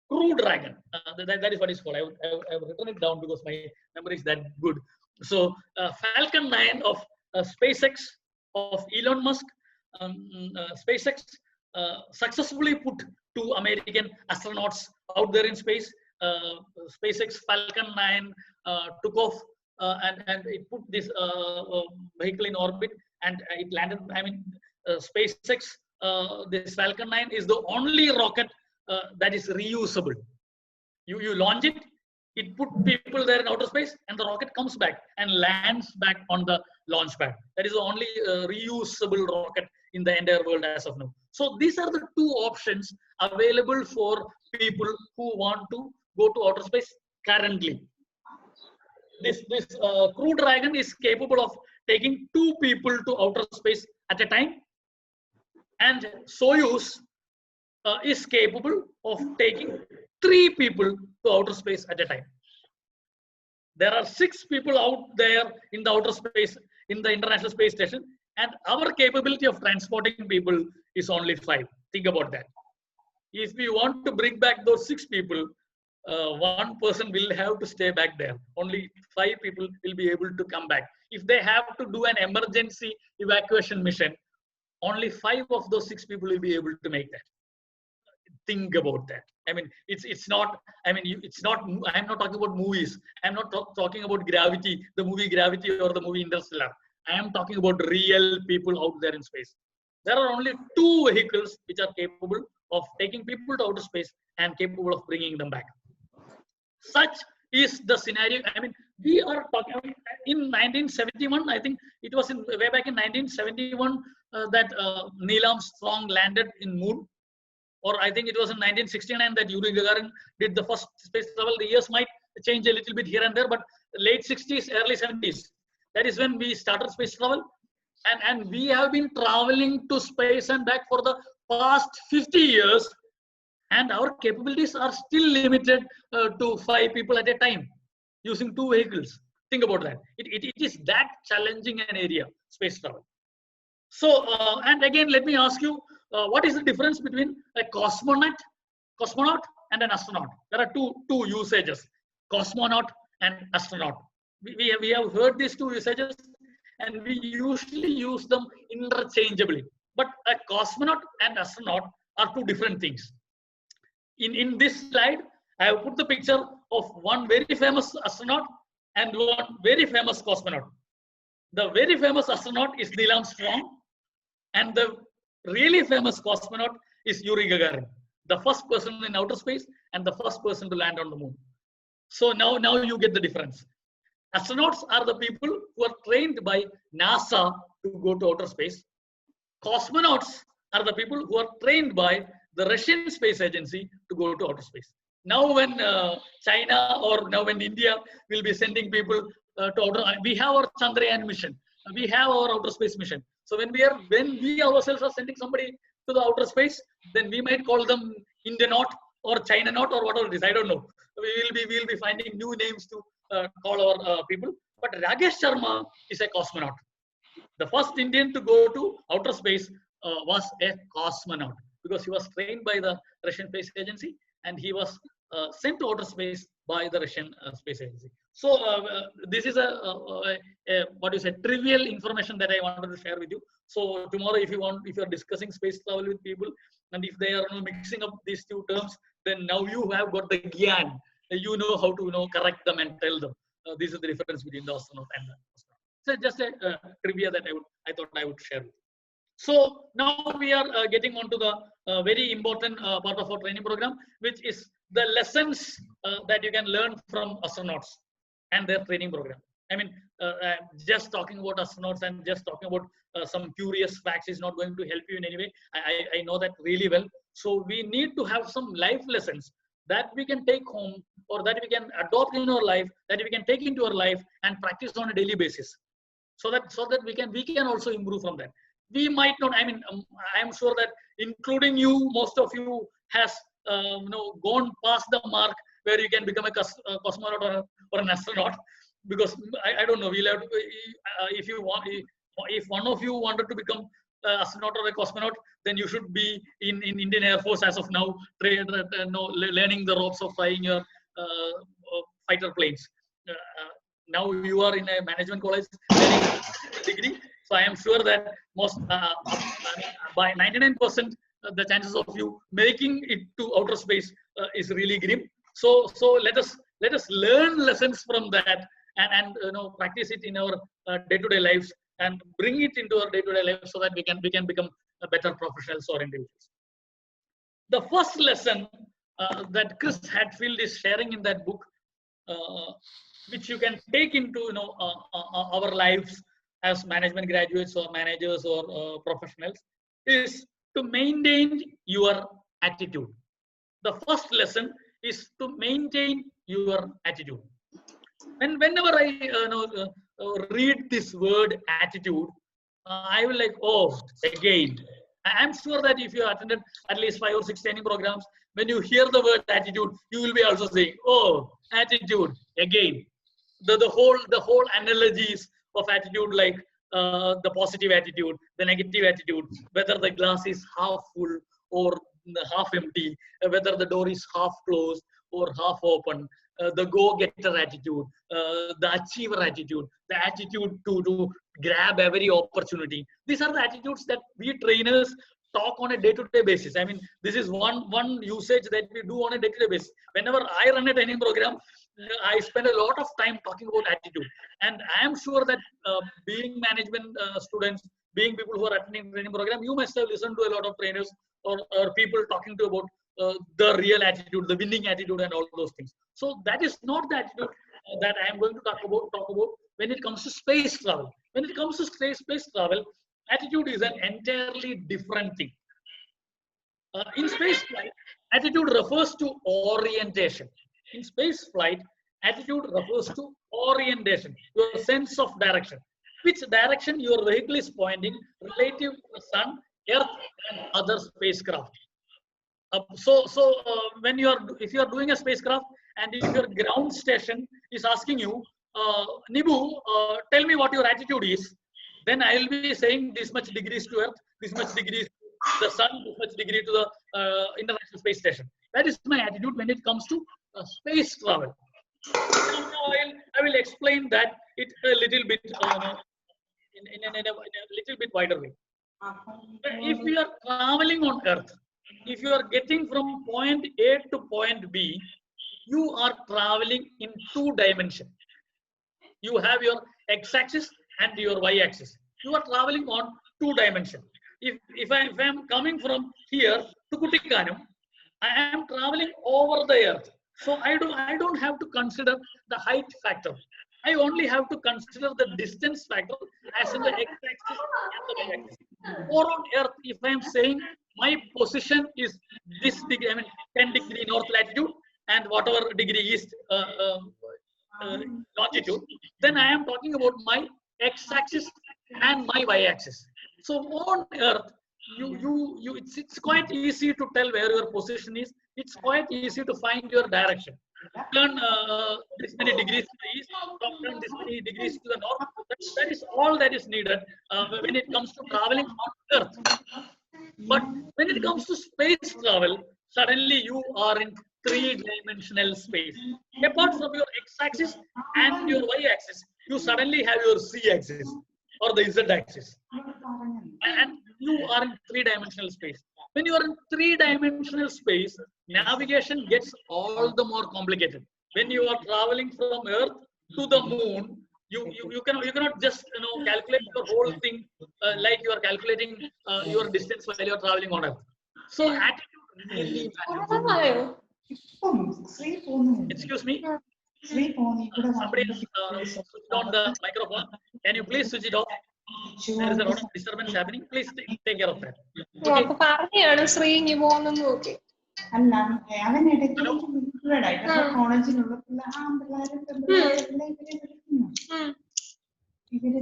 Crew Dragon. That is what it's called. I've written it down because my memory is that good. So Falcon 9 of SpaceX of Elon Musk, SpaceX successfully put 2 American astronauts out there in space. SpaceX Falcon 9 took off and it put this vehicle in orbit, and it landed. I mean, SpaceX, this Falcon 9 is the only rocket that is reusable. You launch it, it put people there in outer space, and the rocket comes back and lands back on the launch pad. That is the only reusable rocket in the entire world as of now. So these are the 2 options available for people who want to go to outer space currently. This Crew Dragon is capable of taking 2 people to outer space at a time, and Soyuz is capable of taking 3 people to outer space at a time. There are 6 people out there in the outer space, in the International Space Station, and our capability of transporting people is only 5. Think about that. If we want to bring back those 6 people, 1 person will have to stay back there. Only 5 people will be able to come back. If they have to do an emergency evacuation mission, only 5 of those 6 people will be able to make that. Think about that. I mean, it's not. I mean, it's not. I'm not talking about movies. I'm not talking about Gravity, the movie Gravity or the movie Interstellar. I am talking about real people out there in space. There are only 2 vehicles which are capable of taking people to outer space and capable of bringing them back. Such is the scenario. I mean, we are talking in 1971. I think it was way back in 1971 that Neil Armstrong landed in Moon. Or I think it was in 1969 that Yuri Gagarin did the first space travel. The years might change a little bit here and there, but late 60s, early 70s, that is when we started space travel. And we have been traveling to space and back for the past 50 years. And our capabilities are still limited to 5 people at a time using 2 vehicles. Think about that. It is that challenging an area, space travel. So, and again, let me ask you, what is the difference between a cosmonaut and an astronaut? There are two usages, cosmonaut and astronaut. We have heard these 2 usages, and we usually use them interchangeably. But a cosmonaut and astronaut are 2 different things. In this slide, I have put the picture of one very famous astronaut and one very famous cosmonaut. The very famous astronaut is Neil Armstrong, and the really famous cosmonaut is Yuri Gagarin, the first person in outer space and the first person to land on the moon. So now you get the difference. Astronauts are the people who are trained by NASA to go to outer space. Cosmonauts are the people who are trained by the Russian Space Agency to go to outer space. Now, when China or now when India will be sending people to outer, we have our Chandrayaan mission, we have our outer space mission. So when we ourselves are sending somebody to the outer space, then we might call them Indianaut or China-naut or whatever it is. I don't know. We'll be finding new names to call our people. But Rakesh Sharma is a cosmonaut. The first Indian to go to outer space was a cosmonaut because he was trained by the Russian Space Agency and he was sent to outer space by the Russian Space Agency. So this is what you say, trivial information that I wanted to share with you. So tomorrow, if you are discussing space travel with people, and if they are mixing up these two terms, then now you have got the gyan. You know how to correct them and tell them. This is the difference between the astronaut and the astronaut. So just a trivia that I thought I would share with you. So now we are getting on to the very important part of our training program, which is the lessons that you can learn from astronauts and their training program. I mean, just talking about astronauts and just talking about some curious facts is not going to help you in any way. I know that really well. So we need to have some life lessons that we can take home or that we can adopt in our life, that we can take into our life and practice on a daily basis. So that we can also improve from that. We might not. I mean, I am sure that including you, most of you has gone past the mark where you can become a cosmonaut or an astronaut. Because I don't know. We'll have to, if you want, if one of you wanted to become astronaut or a cosmonaut, then you should be in Indian Air Force as of now, learning the ropes of flying your fighter planes. Now you are in a management college learning a degree. So I am sure that most, by 99%, the chances of you making it to outer space is really grim. So let us learn lessons from that and practice it in our day-to-day lives and bring it into our day-to-day lives so that we can become better professionals or individuals. The first lesson that Chris Hadfield is sharing in that book, which you can take into our lives as management graduates or managers or professionals, is to maintain your attitude. The first lesson is to maintain your attitude. And whenever I read this word attitude, I will like, oh, again. I'm sure that if you attended at least 5 or 6 training programs, when you hear the word attitude, you will be also saying, oh, attitude, again. The whole analogies of attitude, like the positive attitude, the negative attitude, whether the glass is half full or half empty, whether the door is half closed or half open, the go-getter attitude, the achiever attitude, the attitude to grab every opportunity. These are the attitudes that we trainers talk on a day-to-day basis. I mean, this is one usage that we do on a day-to-day basis. Whenever I run a training program, I spend a lot of time talking about attitude. And I am sure that being management students, being people who are attending training program, you must have listened to a lot of trainers or people talking to about the real attitude, the winning attitude and all those things. So that is not the attitude that I am going to talk about when it comes to space travel. When it comes to space travel, attitude is an entirely different thing. In space flight, attitude refers to orientation. In space flight, attitude refers to orientation, your sense of direction. Which direction your vehicle is pointing relative to the sun, earth, and other spacecraft. When if you are doing a spacecraft and if your ground station is asking you, Nibu, tell me what your attitude is, then I will be saying this much degrees to earth, this much degrees to the sun, this much degree to the International Space Station. That is my attitude when it comes to space travel. Now I will explain that it a little bit in a little bit wider way. If you are traveling on Earth, if you are getting from point A to point B, you are traveling in 2 dimensions. You have your x-axis and your y-axis. You are traveling on 2 dimensions. If I am coming from here to Kutikanam, I am traveling over the Earth. So I don't have to consider the height factor. I only have to consider the distance factor as in the x-axis and the y-axis. Or on Earth, if I am saying my position is this degree, I mean 10-degree north latitude and whatever degree east uh, longitude, then I am talking about my x-axis and my y-axis. So on Earth, it's quite easy to tell where your position is. It's quite easy to find your direction. Turn this many degrees to the east, turn this many degrees to the north. That is all that is needed when it comes to traveling on Earth. But when it comes to space travel, suddenly you are in three-dimensional space. Apart from your x-axis and your y-axis, you suddenly have your z-axis or the z-axis. And you are in three-dimensional space. When you are in three-dimensional space, navigation gets all the more complicated. When you are traveling from Earth to the moon, you cannot just calculate your whole thing like you are calculating your distance while you are traveling on Earth. So attitude really matters. Excuse me. Somebody has switched on the microphone. Can you please switch it off? There is a lot of disturbance happening. Please take care of that. Okay. അല്ല അവൻ ഇടയ്ക്കിടയ്ക്ക് കോളേജിലുള്ള പിള്ളേരും പെൺപിള്ളേരും ഇവര്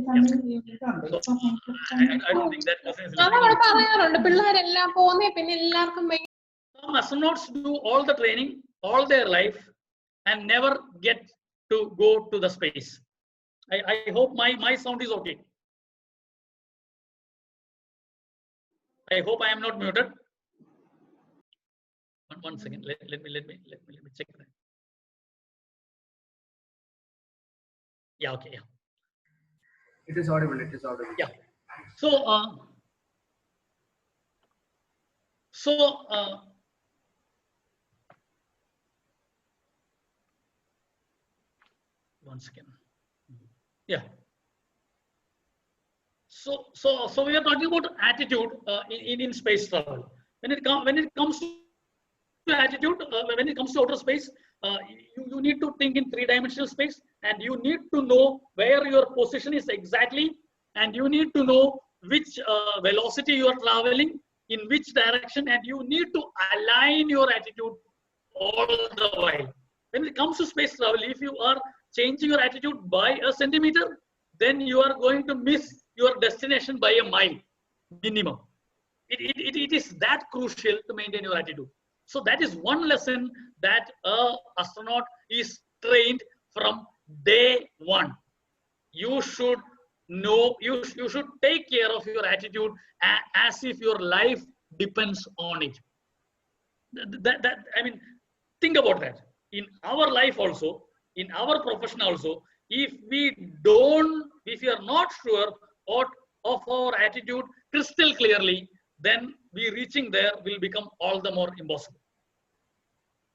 തമ്മിൽ Some astronauts do all the training all their life and never get to go to the space. I hope my sound is okay. I hope I am not muted. One second. Let me check that. Yeah. Okay. Yeah. It is audible. It is audible. Yeah. So one second. Yeah. So we are talking about attitude in space travel. When it comes to attitude, when it comes to outer space, you need to think in three-dimensional space, and you need to know where your position is exactly, and you need to know which velocity you are traveling, in which direction, and you need to align your attitude all the while. When it comes to space travel, if you are changing your attitude by a centimeter, then you are going to miss your destination by a mile minimum. It is that crucial to maintain your attitude. So that is one lesson that an astronaut is trained from day one. You should know, you should take care of your attitude as if your life depends on it. I mean, think about that. In our life also, in our profession also, if we are not sure of our attitude crystal clearly, then we reaching there will become all the more impossible.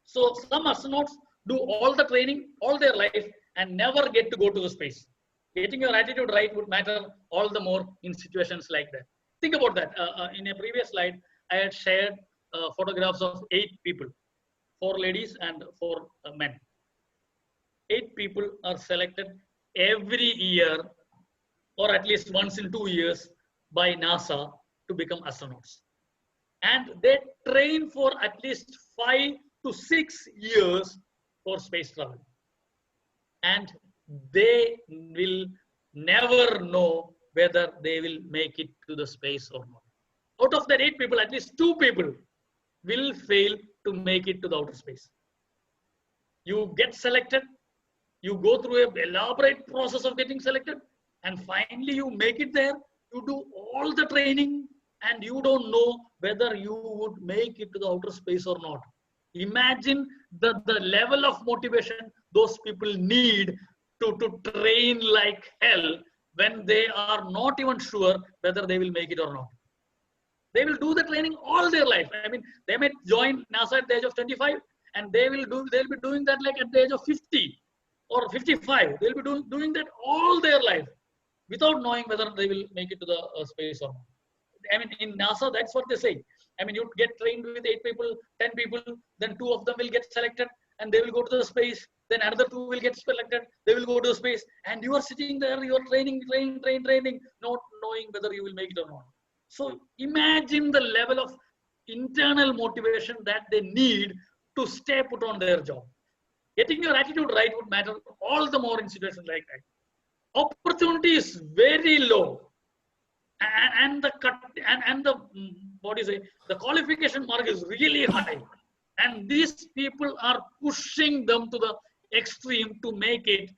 So some astronauts do all the training all their life and never get to go to the space. Getting your attitude right would matter all the more in situations like that. Think about that. In a previous slide, I had shared photographs of 8 people, 4 ladies and 4 men. 8 people are selected every year, or at least once in 2 years, by NASA to become astronauts. And they train for at least 5 to 6 years for space travel. And they will never know whether they will make it to the space or not. Out of that 8 people, at least 2 people will fail to make it to the outer space. You get selected, you go through an elaborate process of getting selected, and finally you make it there. You do all the training, and you don't know whether you would make it to the outer space or not. Imagine the level of motivation those people need to train like hell when they are not even sure whether they will make it or not. They will do the training all their life. I mean, they may join NASA at the age of 25, and they'll be doing that like at the age of 50 or 55. They'll be doing that all their life without knowing whether they will make it to the space or not. I mean, in NASA, that's what they say. I mean, you get trained with 8 people, 10 people, then 2 of them will get selected, and they will go to the space. Then another two will get selected. They will go to space, and you are sitting there. You are training, not knowing whether you will make it or not. So imagine the level of internal motivation that they need to stay put on their job. Getting your attitude right would matter all the more in situations like that. Opportunity is very low, and the cut and the what do you say? The qualification mark is really high, and these people are pushing them to the extreme to make it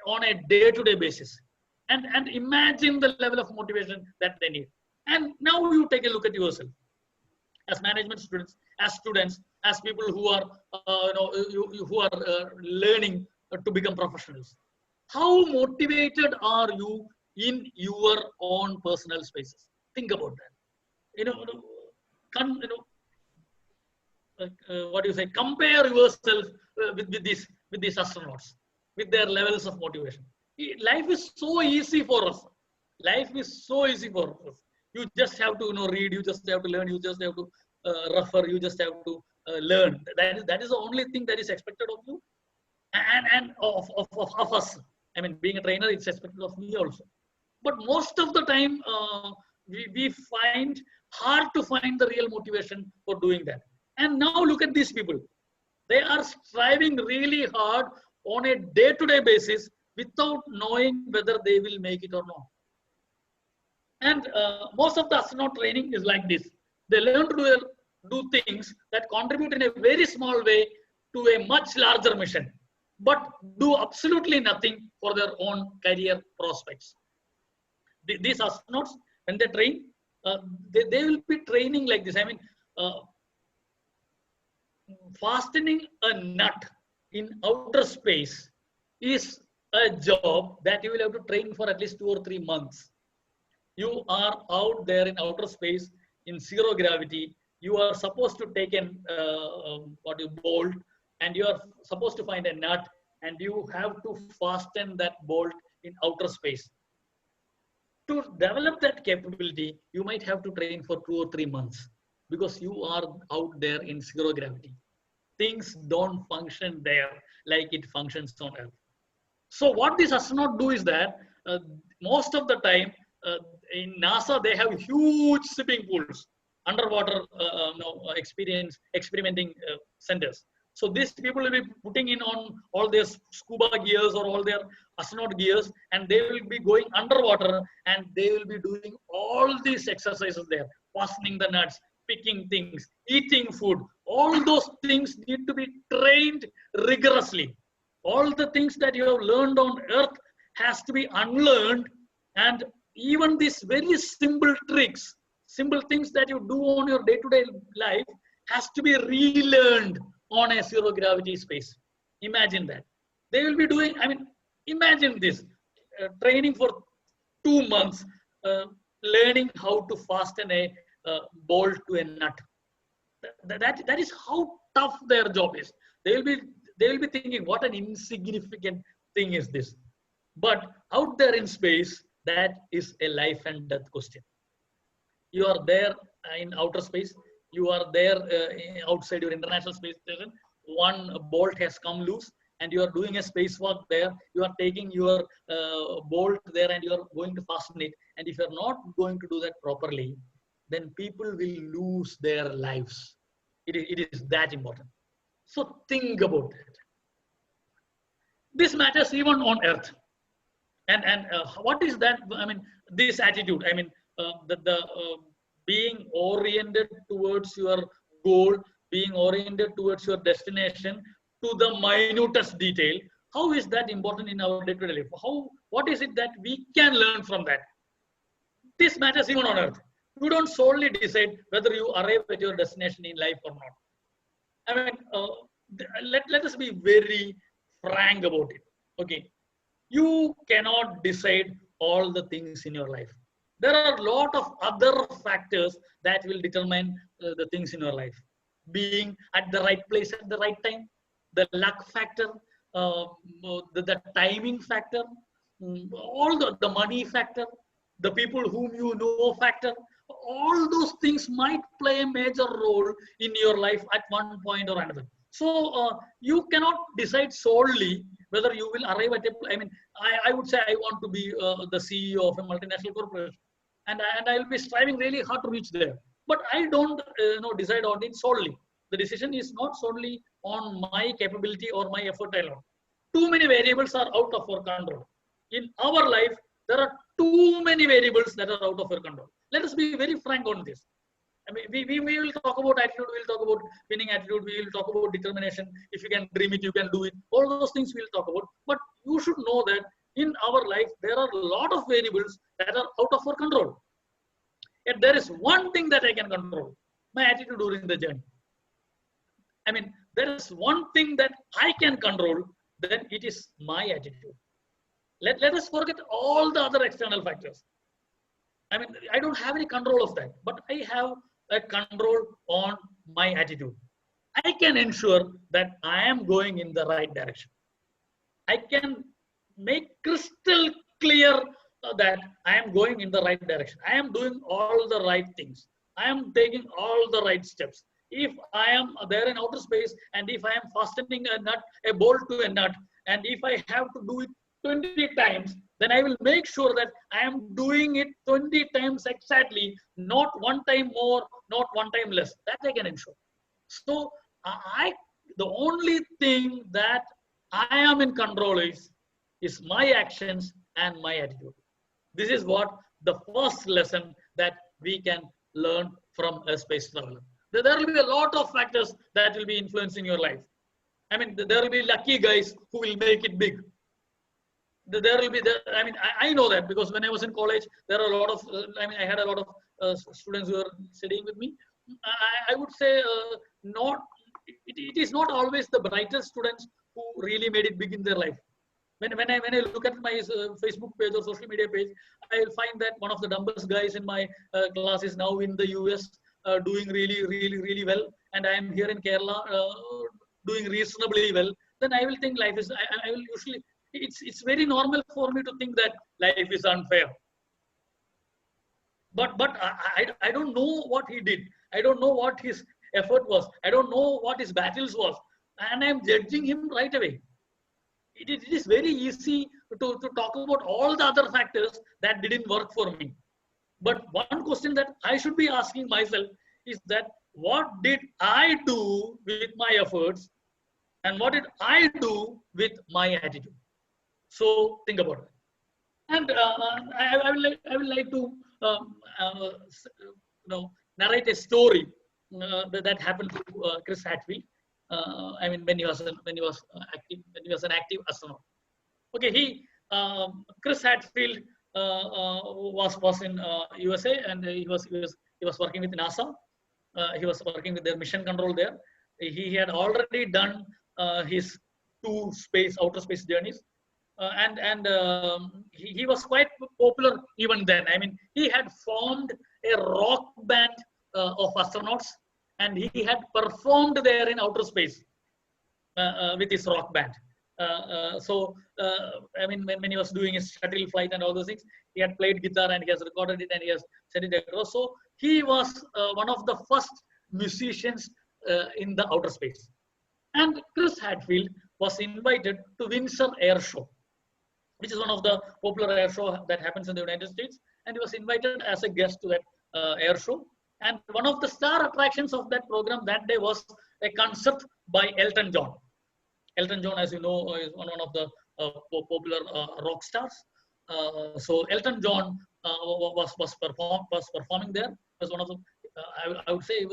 on a day-to-day basis. And imagine the level of motivation that they need. And now you take a look at yourself as management students, as people who are who are learning to become professionals. How motivated are you in your own personal spaces? Think about that. What do you say? Compare yourself with these astronauts, with their levels of motivation. Life is so easy for us. Life is so easy for us. You just have to read. You just have to learn. You just have to refer. You just have to learn. That is the only thing that is expected of you, and of us. I mean, being a trainer, it's expected of me also. But most of the time, we find hard to find the real motivation for doing that. And now look at these people. They are striving really hard on a day-to-day basis without knowing whether they will make it or not. And most of the astronaut training is like this. They learn to do things that contribute in a very small way to a much larger mission, but do absolutely nothing for their own career prospects. These astronauts, when they train, they will be training like this. I mean, fastening a nut in outer space is a job that you will have to train for at least 2 or 3 months. You are out there in outer space in zero gravity. You are supposed to take an bolt, and you are supposed to find a nut, and you have to fasten that bolt in outer space. To develop that capability, you might have to train for 2 or 3 months, because you are out there in zero gravity. Things don't function there like it functions on Earth. So what these astronauts do is that most of the time in NASA, they have huge swimming pools, underwater experimenting centers. So these people will be putting in on all their scuba gears or all their astronaut gears, and they will be going underwater, and they will be doing all these exercises there, fastening the nuts, picking things, eating food. All those things need to be trained rigorously. All the things that you have learned on Earth has to be unlearned, and even these very simple tricks, simple things that you do on your day-to-day life has to be relearned on a zero gravity space. Imagine that. They will be doing, I mean, imagine this, training for 2 months, learning how to fasten a bolt to a nut. That is how tough their job is. They will be thinking, what an insignificant thing is this. But out there in space, that is a life and death question. You are there in outer space. You are there outside your International Space Station. One bolt has come loose, and you are doing a spacewalk there. You are taking your bolt there, and you are going to fasten it. And if you are not going to do that properly, then people will lose their lives. It is that important. So think about it. This matters even on Earth. And what is that? I mean, this attitude. I mean, being oriented towards your goal, being oriented towards your destination to the minutest detail. How is that important in our day-to-day life? What is it that we can learn from that? This matters even on Earth. You don't solely decide whether you arrive at your destination in life or not. I mean, let us be very frank about it. Okay, you cannot decide all the things in your life. There are a lot of other factors that will determine the things in your life. Being at the right place at the right time, the luck factor, the timing factor, all the money factor, the people whom you know factor. All those things might play a major role in your life at one point or another. So you cannot decide solely whether you will arrive at a, I mean, I would say I want to be the CEO of a multinational corporation, and I will be striving really hard to reach there. But I don't decide on it solely. The decision is not solely on my capability or my effort alone. Too many variables are out of our control. In our life, there are too many variables that are out of our control. Let us be very frank on this. I mean, we will talk about attitude, we will talk about winning attitude, we will talk about determination. If you can dream it, you can do it. All those things we'll talk about. But you should know that in our life, there are a lot of variables that are out of our control. Yet there is one thing that I can control, my attitude during the journey. I mean, there is one thing that I can control, then it is my attitude. Let us forget all the other external factors. I mean, I don't have any control of that, but I have a control on my attitude. I can ensure that I am going in the right direction. I can make crystal clear that I am going in the right direction. I am doing all the right things. I am taking all the right steps. If I am there in outer space, and if I am fastening a bolt to a nut, and if I have to do it 20 times, then I will make sure that I am doing it 20 times exactly, not one time more, not one time less. That I can ensure. So the only thing that I am in control is my actions and my attitude. This is what the first lesson that we can learn from a space traveler. There will be a lot of factors that will be influencing your life. I mean, there will be lucky guys who will make it big. There will be, I mean, I know that because when I was in college, there are a lot of, I had a lot of students who were studying with me. I would say it is not always the brightest students who really made it big in their life. When I look at my Facebook page or social media page, I will find that one of the dumbest guys in my class is now in the US doing really well, and I am here in Kerala doing reasonably well. Then I will think life is. I will usually. It's very normal for me to think that life is unfair. But I don't know what he did. I don't know what his effort was. I don't know what his battles was, and I'm judging him right away. It is very easy to talk about all the other factors that didn't work for me. But one question that I should be asking myself is that what did I do with my efforts, and what did I do with my attitude? So think about it. And I will like to narrate a story that happened to Chris Hadfield. I mean, when he was an active astronaut. Okay, Chris Hadfield was in USA, and he was working with NASA. He was working with their mission control there. He had already done his 2 outer space journeys. He was quite popular even then. I mean, he had formed a rock band of astronauts, and he had performed there in outer space with his rock band. I mean, when he was doing his shuttle flight and all those things, he had played guitar and he has recorded it and he has sent it across. So he was one of the first musicians in the outer space. And Chris Hadfield was invited to Windsor Air Show, which is one of the popular air show that happens in the United States. And he was invited as a guest to that air show. And one of the star attractions of that program that day was a concert by Elton John. Elton John, as you know, is one of the popular rock stars. So Elton John was performing there. Was one of the I would say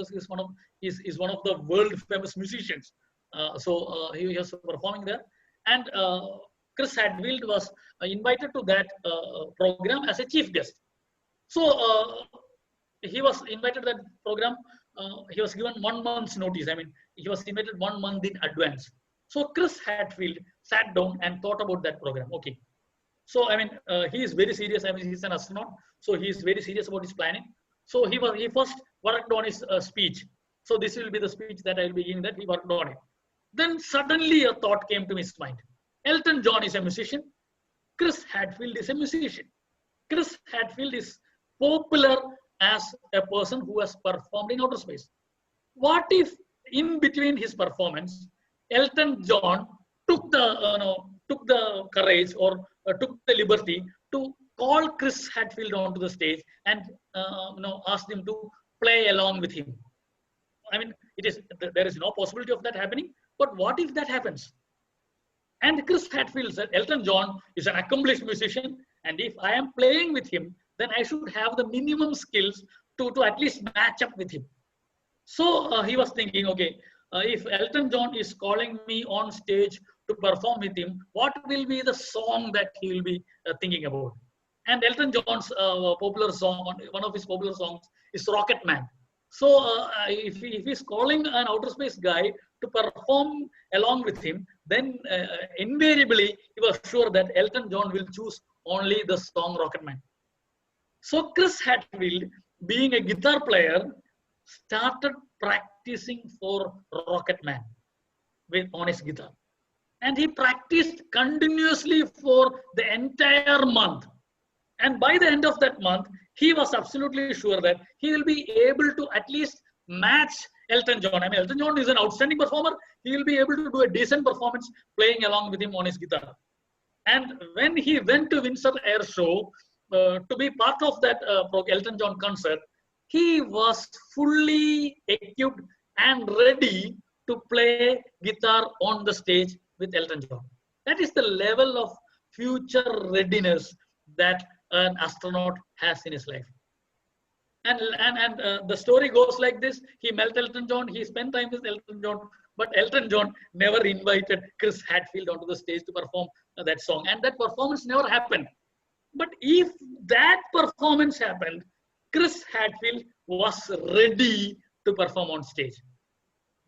he's one of the world famous musicians. He was performing there, and Chris Hadfield was invited to that program as a chief guest. So he was invited to that program. He was given 1 month's notice. I mean, he was invited 1 month in advance. So Chris Hadfield sat down and thought about that program. Okay. So I mean, he is very serious. I mean, he's an astronaut, so he is very serious about his planning. So he first worked on his speech. So this will be the speech that I will be giving. That he worked on it. Then suddenly a thought came to his mind. Elton John is a musician. Chris Hadfield is a musician. Chris Hadfield is popular as a person who has performed in outer space. What if in between his performance, Elton John took the courage or took the liberty to call Chris Hadfield onto the stage and asked him to play along with him. I mean, there is no possibility of that happening. But what if that happens? And Chris Hadfield said, Elton John is an accomplished musician, and if I am playing with him, then I should have the minimum skills to at least match up with him. So he was thinking, okay, if Elton John is calling me on stage to perform with him, what will be the song that he will be thinking about? And Elton John's popular song, one of his popular songs is Rocket Man. So if he's calling an outer space guy to perform along with him, then invariably he was sure that Elton John will choose only the song Rocket Man. So Chris Hadfield, being a guitar player, started practicing for Rocket Man on his guitar. And he practiced continuously for the entire month. And by the end of that month, he was absolutely sure that he will be able to at least match Elton John. I mean, Elton John is an outstanding performer. He will be able to do a decent performance playing along with him on his guitar. And when he went to Windsor Air Show to be part of that Elton John concert, he was fully equipped and ready to play guitar on the stage with Elton John. That is the level of future readiness that an astronaut has in his life. And the story goes like this. He met Elton John. He spent time with Elton John. But Elton John never invited Chris Hadfield onto the stage to perform that song. And that performance never happened. But if that performance happened, Chris Hadfield was ready to perform on stage.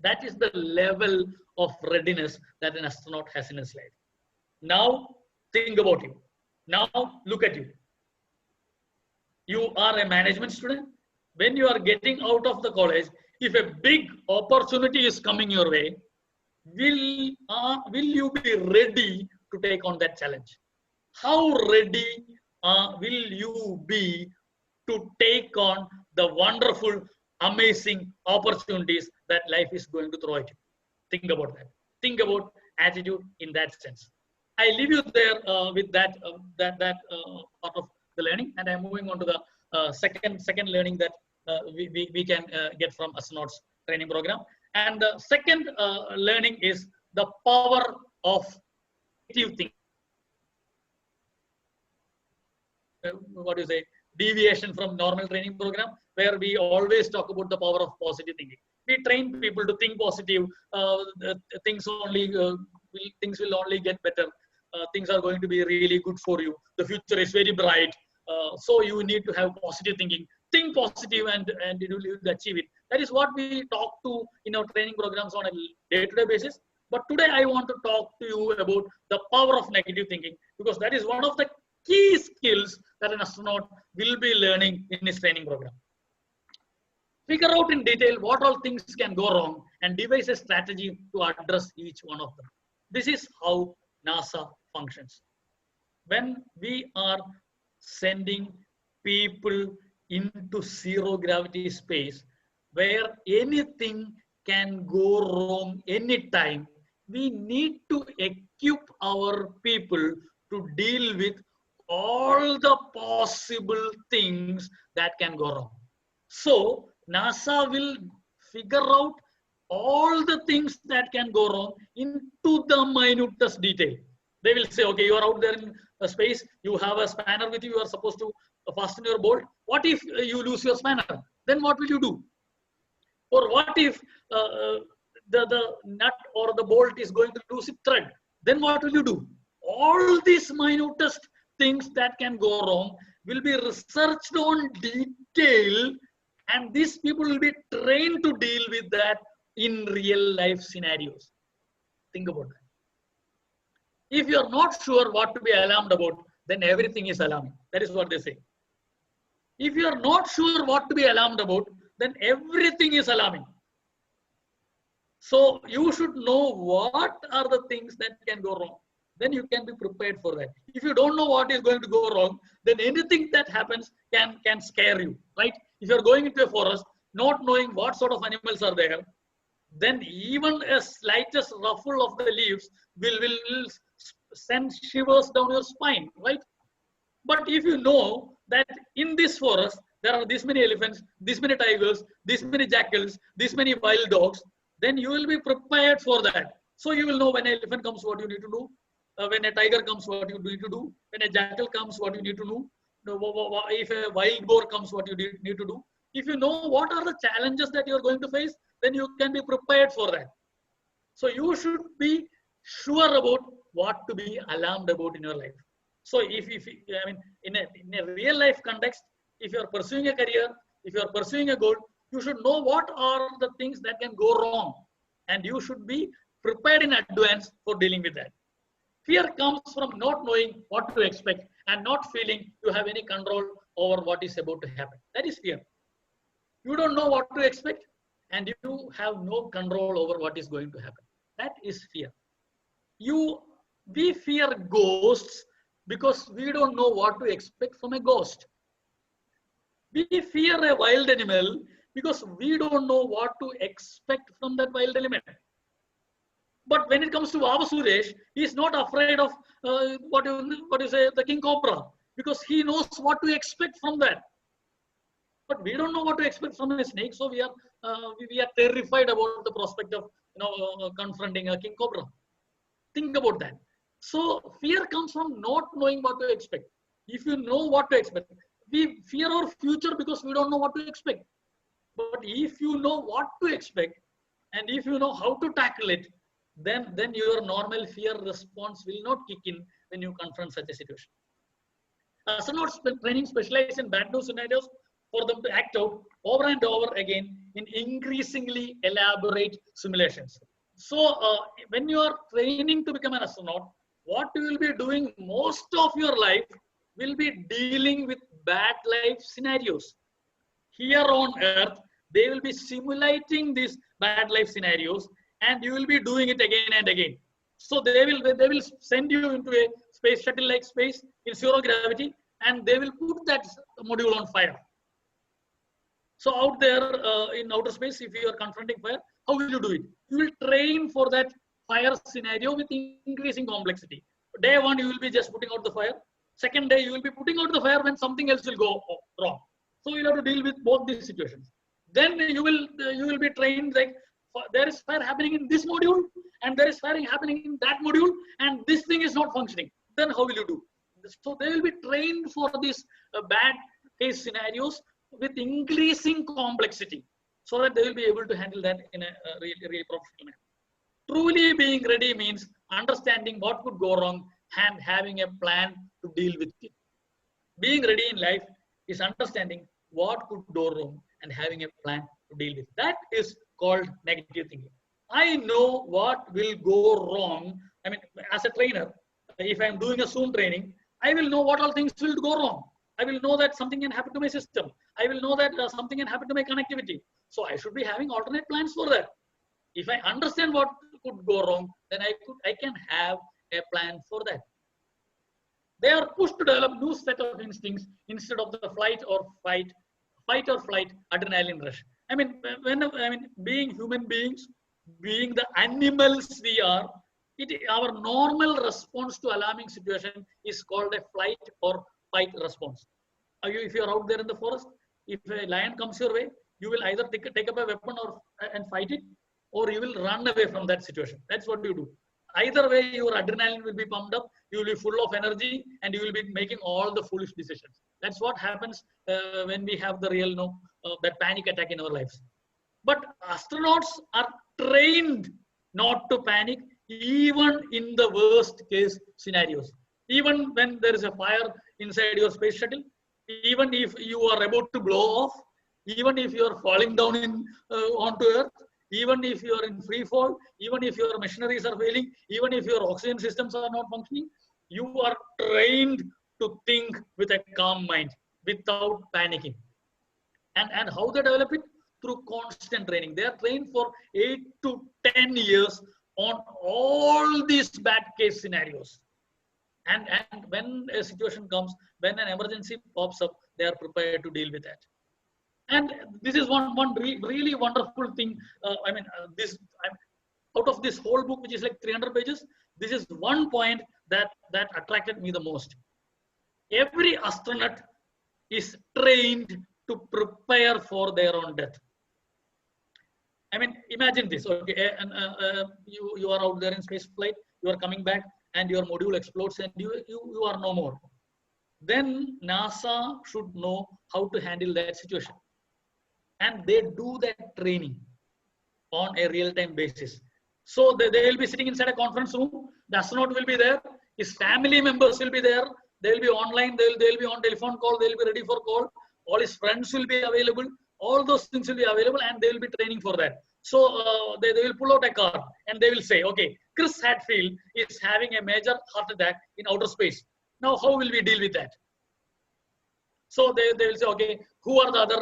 That is the level of readiness that an astronaut has in his life. Now, think about you. Now, look at you. You are a management student. When you are getting out of the college, if a big opportunity is coming your way, will you be ready to take on that challenge? How ready will you be to take on the wonderful, amazing opportunities that life is going to throw at you? Think about that. Think about attitude in that sense. I leave you there with that part of the learning, and I'm moving on to the second learning that we can get from astronauts training program. And the second learning is the power of negative thinking. What do you say? Deviation from normal training program, where we always talk about the power of positive thinking. We train people to think positive. Things will only get better. Things are going to be really good for you. The future is very bright. So you need to have positive thinking. Think positive and you will achieve it. That is what we talk to in our training programs on a day-to-day basis. But today I want to talk to you about the power of negative thinking, because that is one of the key skills that an astronaut will be learning in his training program. Figure out in detail what all things can go wrong and devise a strategy to address each one of them. This is how NASA functions. When we are sending people into zero gravity space, where anything can go wrong anytime, we need to equip our people to deal with all the possible things that can go wrong. So NASA will figure out all the things that can go wrong into the minutest detail. They will say, okay, you are out there in space, you have a spanner with you, you are supposed to fasten your bolt. What if you lose your spanner? Then what will you do? Or what if the nut or the bolt is going to lose its thread? Then what will you do? All these minutest things that can go wrong will be researched on detail, and these people will be trained to deal with that in real life scenarios. Think about that. If you are not sure what to be alarmed about, then everything is alarming. That is what they say. If you are not sure what to be alarmed about, then everything is alarming. So you should know what are the things that can go wrong. Then you can be prepared for that. If you don't know what is going to go wrong, then anything that happens can scare you, right? If you're going into a forest, not knowing what sort of animals are there, then even a slightest ruffle of the leaves will send shivers down your spine, right? But if you know that in this forest there are this many elephants, this many tigers, this many jackals, this many wild dogs, then you will be prepared for that. So you will know when an elephant comes, what you need to do. When a tiger comes, what you need to do. When a jackal comes, what you need to do. If a wild boar comes, what you need to do. If you know what are the challenges that you are going to face, then you can be prepared for that. So you should be sure about what to be alarmed about in your life. So if I mean in a real life context, if you are pursuing a career, if you are pursuing a goal, you should know what are the things that can go wrong, and you should be prepared in advance for dealing with that. Fear comes from not knowing what to expect and not feeling you have any control over what is about to happen. That is fear. You don't know what to expect and you have no control over what is going to happen. That is fear. We fear ghosts because we don't know what to expect from a ghost. We fear a wild animal because we don't know what to expect from that wild animal. But when it comes to Baba Suresh, he is not afraid of what you say, the king cobra, because he knows what to expect from that. But we don't know what to expect from a snake, so we are terrified about the prospect of confronting a king cobra. Think about that. So fear comes from not knowing what to expect. If you know what to expect, we fear our future because we don't know what to expect. But if you know what to expect and if you know how to tackle it, then your normal fear response will not kick in when you confront such a situation. Astronauts training specialize in bad news scenarios for them to act out over and over again in increasingly elaborate simulations. So when you are training to become an astronaut, what you will be doing most of your life will be dealing with bad life scenarios. Here on Earth, they will be simulating these bad life scenarios and you will be doing it again and again. So they will send you into a space shuttle like space in zero gravity and they will put that module on fire. So out there in outer space, if you are confronting fire, how will you do it? You will train for that fire scenario with increasing complexity. Day one, you will be just putting out the fire. Second day, you will be putting out the fire when something else will go wrong. So you'll have to deal with both these situations. Then you will be trained like there is fire happening in this module and there is fire happening in that module and this thing is not functioning. Then how will you do? So they will be trained for these bad case scenarios with increasing complexity so that they will be able to handle that in a really professional manner. Truly being ready means understanding what could go wrong and having a plan to deal with it. Being ready in life is understanding what could go wrong and having a plan to deal with. That is called negative thinking. I know what will go wrong. I mean, as a trainer, if I'm doing a Zoom training, I will know what all things will go wrong. I will know that something can happen to my system. I will know that something can happen to my connectivity. So I should be having alternate plans for that. If I understand what could go wrong, then I can have a plan for that. They are pushed to develop new set of instincts instead of the fight or flight adrenaline rush. I mean, being human beings, being the animals we are, our normal response to alarming situation is called a flight or fight response. If you are out there in the forest, if a lion comes your way, you will either take up a weapon and fight it, or you will run away from that situation. That's what you do. Either way, your adrenaline will be pumped up, you will be full of energy, and you will be making all the foolish decisions. That's what happens when we have the real, that panic attack in our lives. But astronauts are trained not to panic, even in the worst case scenarios. Even when there is a fire inside your space shuttle, even if you are about to blow off, even if you are falling down onto Earth, even if you are in free fall, even if your machineries are failing, even if your oxygen systems are not functioning, you are trained to think with a calm mind without panicking. And how they develop it? Through constant training. They are trained for 8 to 10 years on all these bad case scenarios. And when a situation comes, when an emergency pops up, they are prepared to deal with that. And this is one really wonderful thing. Out of this whole book, which is like 300 pages, this is one point that attracted me the most. Every astronaut is trained to prepare for their own death. I mean, imagine this. Okay, and you are out there in space flight. You are coming back, and your module explodes, and you are no more. Then NASA should know how to handle that situation, and they do that training on a real-time basis. So they will be sitting inside a conference room. The astronaut will be there. His family members will be there. They will be online. They'll be on telephone call. They'll be ready for call. All his friends will be available. All those things will be available, and they will be training for that. So they will pull out a card and they will say, okay, Chris Hadfield is having a major heart attack in outer space. Now, how will we deal with that? So they will say, okay, who are the other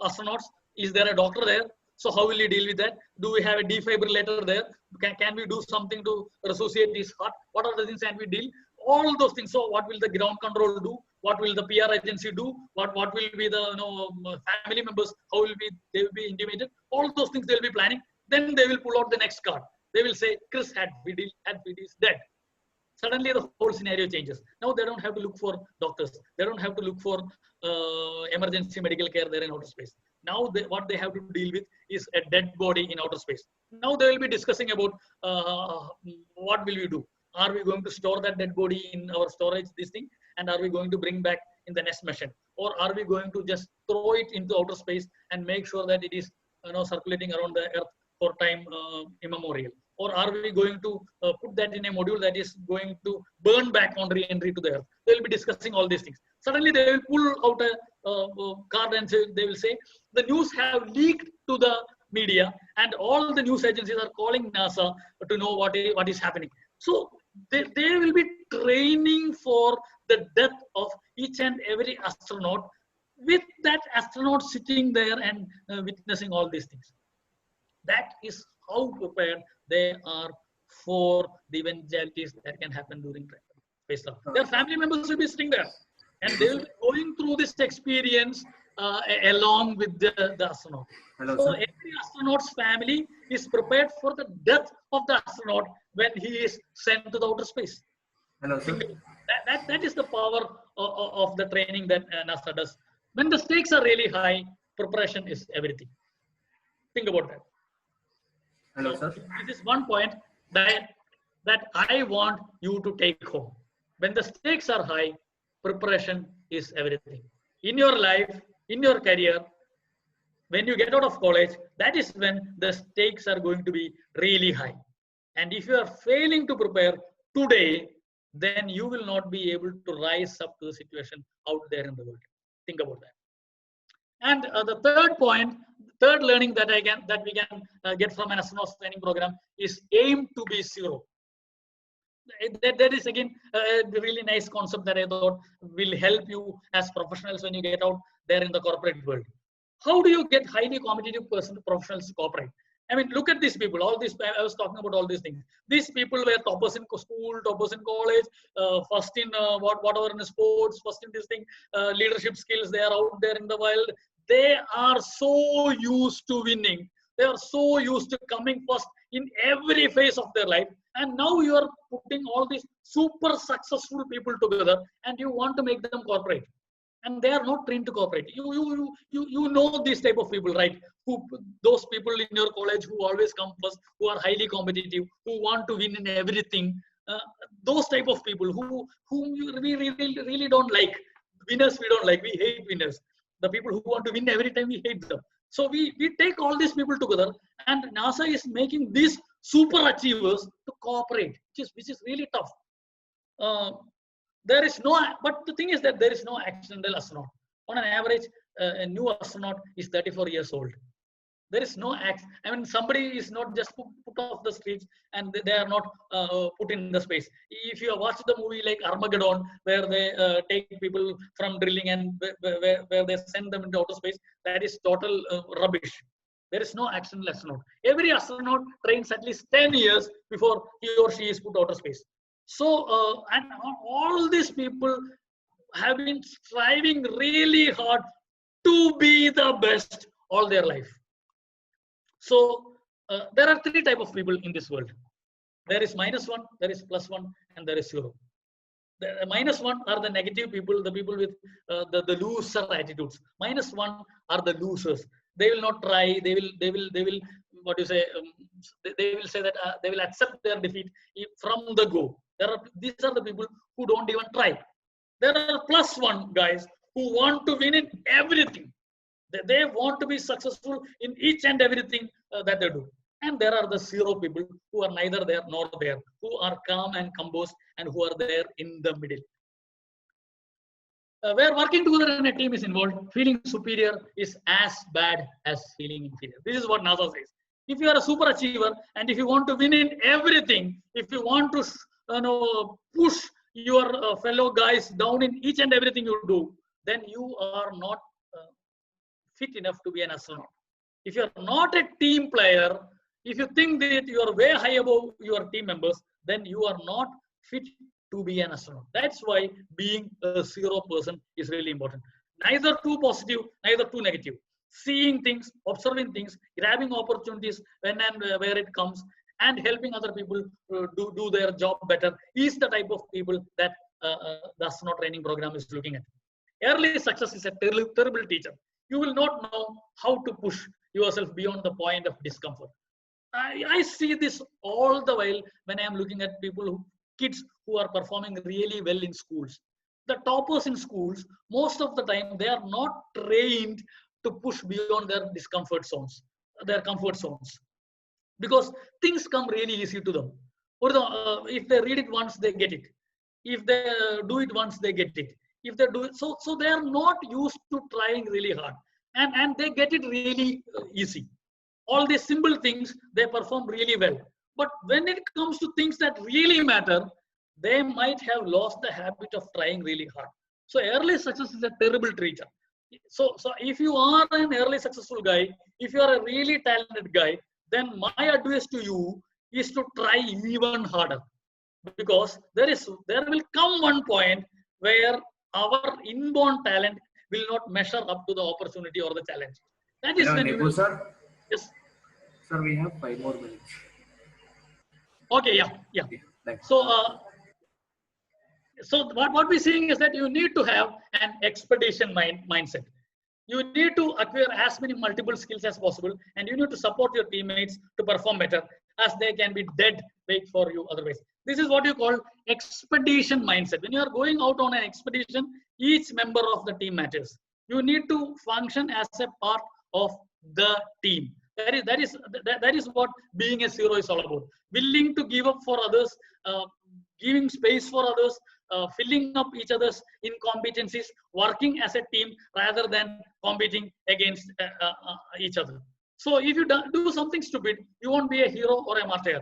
astronauts? Is there a doctor there? So how will you deal with that? Do we have a defibrillator there? Can we do something to resuscitate his heart? What are the things can we deal? All those things. So what will the ground control do? What will the PR agency do? What will be the family members? How will they will be intimated? All those things they will be planning. Then they will pull out the next card. They will say, Chris Hadfield is dead. Suddenly the whole scenario changes. Now they don't have to look for doctors. They don't have to look for emergency medical care there in outer space. Now what they have to deal with is a dead body in outer space. Now they will be discussing about what will we do? Are we going to store that dead body in our storage, this thing? And are we going to bring back in the next mission? Or are we going to just throw it into outer space and make sure that it is circulating around the Earth for time immemorial? Or are we going to put that in a module that is going to burn back on re-entry to the Earth? They will be discussing all these things. Suddenly they will pull out a card and they will say, the news have leaked to the media and all the news agencies are calling NASA to know what is happening. So they will be training for the death of each and every astronaut, with that astronaut sitting there and witnessing all these things. That is how prepared they are for the eventualities that can happen during space travel. Their family members will be sitting there and they will be going through this experience along with the astronaut. Hello, so sir. Every astronaut's family is prepared for the death of the astronaut when he is sent to the outer space. Hello, sir. That is the power of the training that NASA does. When the stakes are really high, preparation is everything. Think about that. Hello, sir. This is one point that I want you to take home. When the stakes are high, preparation is everything. In your life, in your career, when you get out of college, that is when the stakes are going to be really high. And if you are failing to prepare today, then you will not be able to rise up to the situation out there in the world. Think about that. And the third point, third learning that we can get from an astronaut training program is aim to be zero. That is again a really nice concept that I thought will help you as professionals when you get out there in the corporate world. How do you get highly competitive professionals to cooperate? I mean, look at these people. All these, I was talking about all these things. These people were toppers in school, toppers in college, first in whatever in sports, first in this thing, leadership skills. They are out there in the wild. They are so used to winning. They are so used to coming first in every phase of their life. And now you are putting all these super successful people together, and you want to make them cooperate. And they are not trained to cooperate. You know these type of people, right? Those people in your college who always come first, who are highly competitive, who want to win in everything. Those type of people whom we really don't like. Winners we don't like. We hate winners. The people who want to win every time, we hate them. So we take all these people together, and NASA is making these super achievers to cooperate, which is really tough. There is no, but the thing is that there is no accidental astronaut. On an average, a new astronaut is 34 years old. There is no I mean, somebody is not just put off the streets and they are not put in the space. If you have watched the movie like Armageddon, where they take people from drilling and where they send them into outer space, that is total rubbish. There is no accidental astronaut. Every astronaut trains at least 10 years before he or she is put outer space. So, and all these people have been striving really hard to be the best all their life. So there are three types of people in this world. There is -1, there is +1, and there is 0. The -1 are the negative people, the people with the loser attitudes. -1 are the losers. They will not try. They will what you say? They will say that they will accept their defeat from the go. These are the people who don't even try. There are +1 guys who want to win in everything. They want to be successful in each and everything that they do. And there are the 0 people who are neither there nor there, who are calm and composed and who are there in the middle. Where working together in a team is involved, feeling superior is as bad as feeling inferior. This is what NASA says. If you are a super achiever and if you want to win in everything, if you want to push your fellow guys down in each and everything you do, then you are not fit enough to be an astronaut. If you are not a team player, if you think that you are way high above your team members, then you are not fit to be an astronaut. That's why being a 0 person is really important. Neither too positive, neither too negative. Seeing things, observing things, grabbing opportunities when and where it comes, and helping other people do their job better is the type of people that the astronaut training program is looking at. Early success is a terrible teacher. You will not know how to push yourself beyond the point of discomfort. I see this all the while when I am looking at kids who are performing really well in schools. The toppers in schools, most of the time, they are not trained to push beyond their discomfort zones, their comfort zones, because things come really easy to them. Or if they read it once, they get it. If they do it once, they get it. If they do it, so they are not used to trying really hard, and they get it really easy. All these simple things, they perform really well. But when it comes to things that really matter, they might have lost the habit of trying really hard. So early success is a terrible teacher. So if you are an early successful guy, if you are a really talented guy, then my advice to you is to try even harder. Because there will come one point where our inborn talent will not measure up to the opportunity or the challenge. That is when you will. Sir. Yes. Sir, we have 5 more minutes. Okay, yeah. Thanks. So what we're seeing is that you need to have an expedition mindset. You need to acquire as many multiple skills as possible, and you need to support your teammates to perform better, as they can be dead weight for you otherwise. This is what you call expedition mindset. When you are going out on an expedition, each member of the team matters. You need to function as a part of the team. That is what being a 0 is all about. Willing to give up for others, giving space for others, filling up each other's incompetencies, working as a team rather than competing against each other. So if you do something stupid, you won't be a hero or a martyr.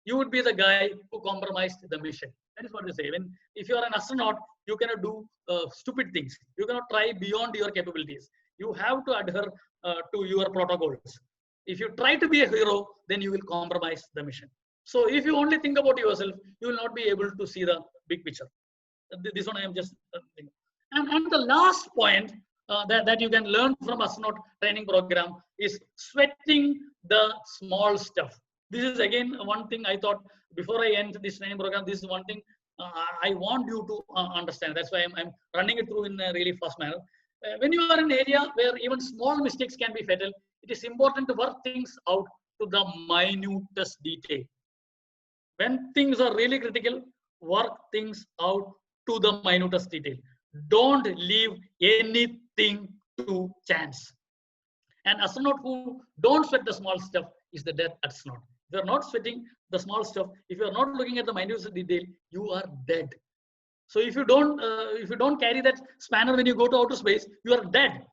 You would be the guy who compromised the mission. That is what they say. If you are an astronaut, you cannot do stupid things. You cannot try beyond your capabilities. You have to adhere to your protocols. If you try to be a hero, then you will compromise the mission. So if you only think about yourself, you will not be able to see the big picture. This one I am just thinking. And the last point that you can learn from astronaut training program is sweating the small stuff. This is again one thing I thought before I end this training program. This is one thing I want you to understand. That's why I'm running it through in a really fast manner. When you are in an area where even small mistakes can be fatal, it is important to work things out to the minutest detail. When things are really critical, work things out to the minutest detail. Don't leave anything to chance. An astronaut who don't sweat the small stuff is the dead astronaut. If you're not sweating the small stuff, if you're not looking at the minutest detail, you are dead. So if you don't carry that spanner when you go to outer space, you are dead.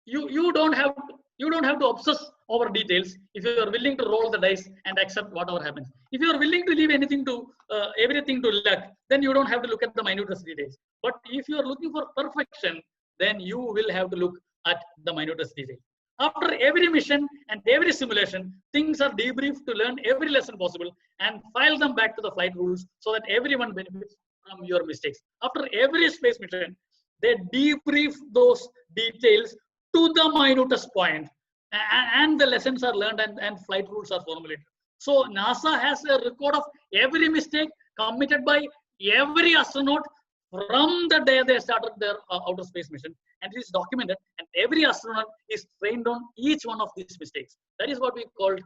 You don't have to obsess over details if you are willing to roll the dice and accept whatever happens. If you are willing to leave everything to luck, then you don't have to look at the minutest details. But if you are looking for perfection, then you will have to look at the minutest detail. After every mission and every simulation, things are debriefed to learn every lesson possible and file them back to the flight rules so that everyone benefits from your mistakes. After every space mission, they debrief those details to the minutest point, and the lessons are learned and flight rules are formulated. So NASA has a record of every mistake committed by every astronaut from the day they started their outer space mission, and it is documented, and every astronaut is trained on each one of these mistakes. That is what we called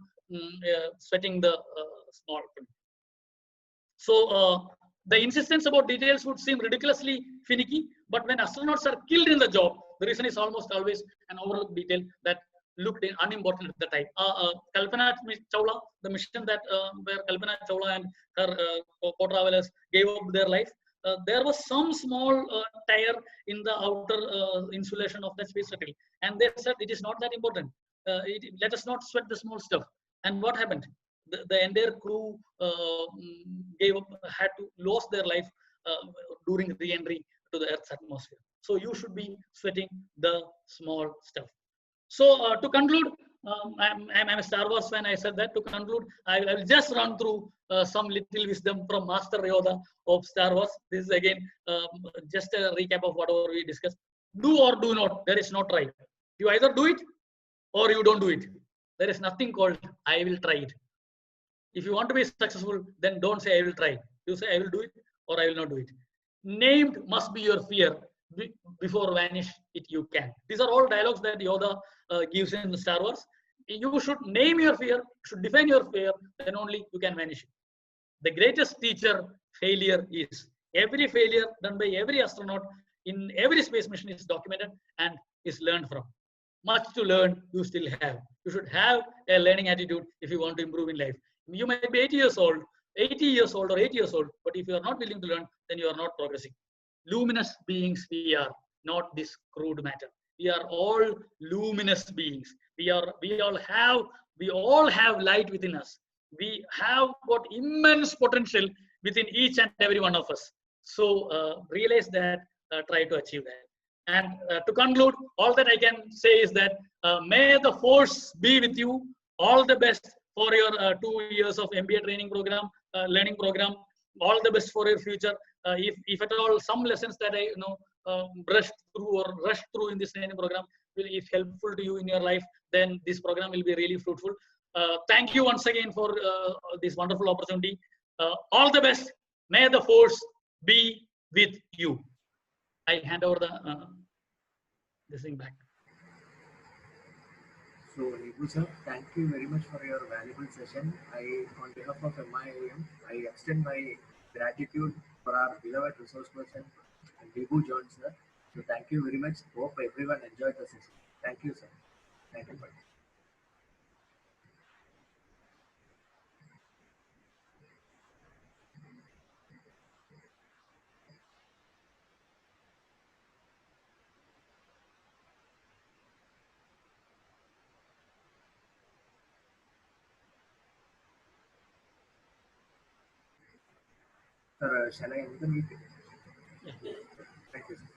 sweating the small thing. So the insistence about details would seem ridiculously finicky, but when astronauts are killed in the job, the reason is almost always an overlooked detail that looked unimportant at the time. Kalpana Chawla, the mission that where Kalpana Chawla and her co-travelers gave up their life, there was some small tear in the outer insulation of the space shuttle, and they said it is not that important. Let us not sweat the small stuff. And what happened? The entire crew gave up, had to lose their life during re-entry to the Earth's atmosphere. So you should be sweating the small stuff. So to conclude, I'm a Star Wars fan. I said that. To conclude, I will just run through some little wisdom from Master Yoda of Star Wars. This is again just a recap of whatever we discussed. Do or do not. There is no try. You either do it or you don't do it. There is nothing called I will try it. If you want to be successful, then don't say I will try. You say I will do it or I will not do it. Named must be your fear. Before vanish it you can. These are all dialogues that Yoda gives in Star Wars. You should name your fear, should define your fear, then only you can vanish it. The greatest teacher failure is. Every failure done by every astronaut in every space mission is documented and is learned from. Much to learn you still have. You should have a learning attitude if you want to improve in life. You might be 80 years old or 8 years old, but if you are not willing to learn, then you are not progressing. Luminous beings we are, not this crude matter. We are all luminous beings. We all have light within us. We have got immense potential within each and every one of us. So realize that, try to achieve that. And to conclude, all that I can say is that may the force be with you. All the best for your 2 years of MBA training program, learning program. All the best for your future. If at all some lessons that I brushed through or rushed through in this training program will, if helpful to you in your life, then this program will be really fruitful. Thank you once again for this wonderful opportunity. All the best. May the force be with you. I hand over this thing back. So, Nibu sir, thank you very much for your valuable session. On behalf of MIIM, I extend my gratitude for our beloved resource person, Nibu John sir. So, thank you very much. Hope everyone enjoyed the session. Thank you, sir. Thank you. Sir, shall I end the meeting? Yeah. Thank you, sir.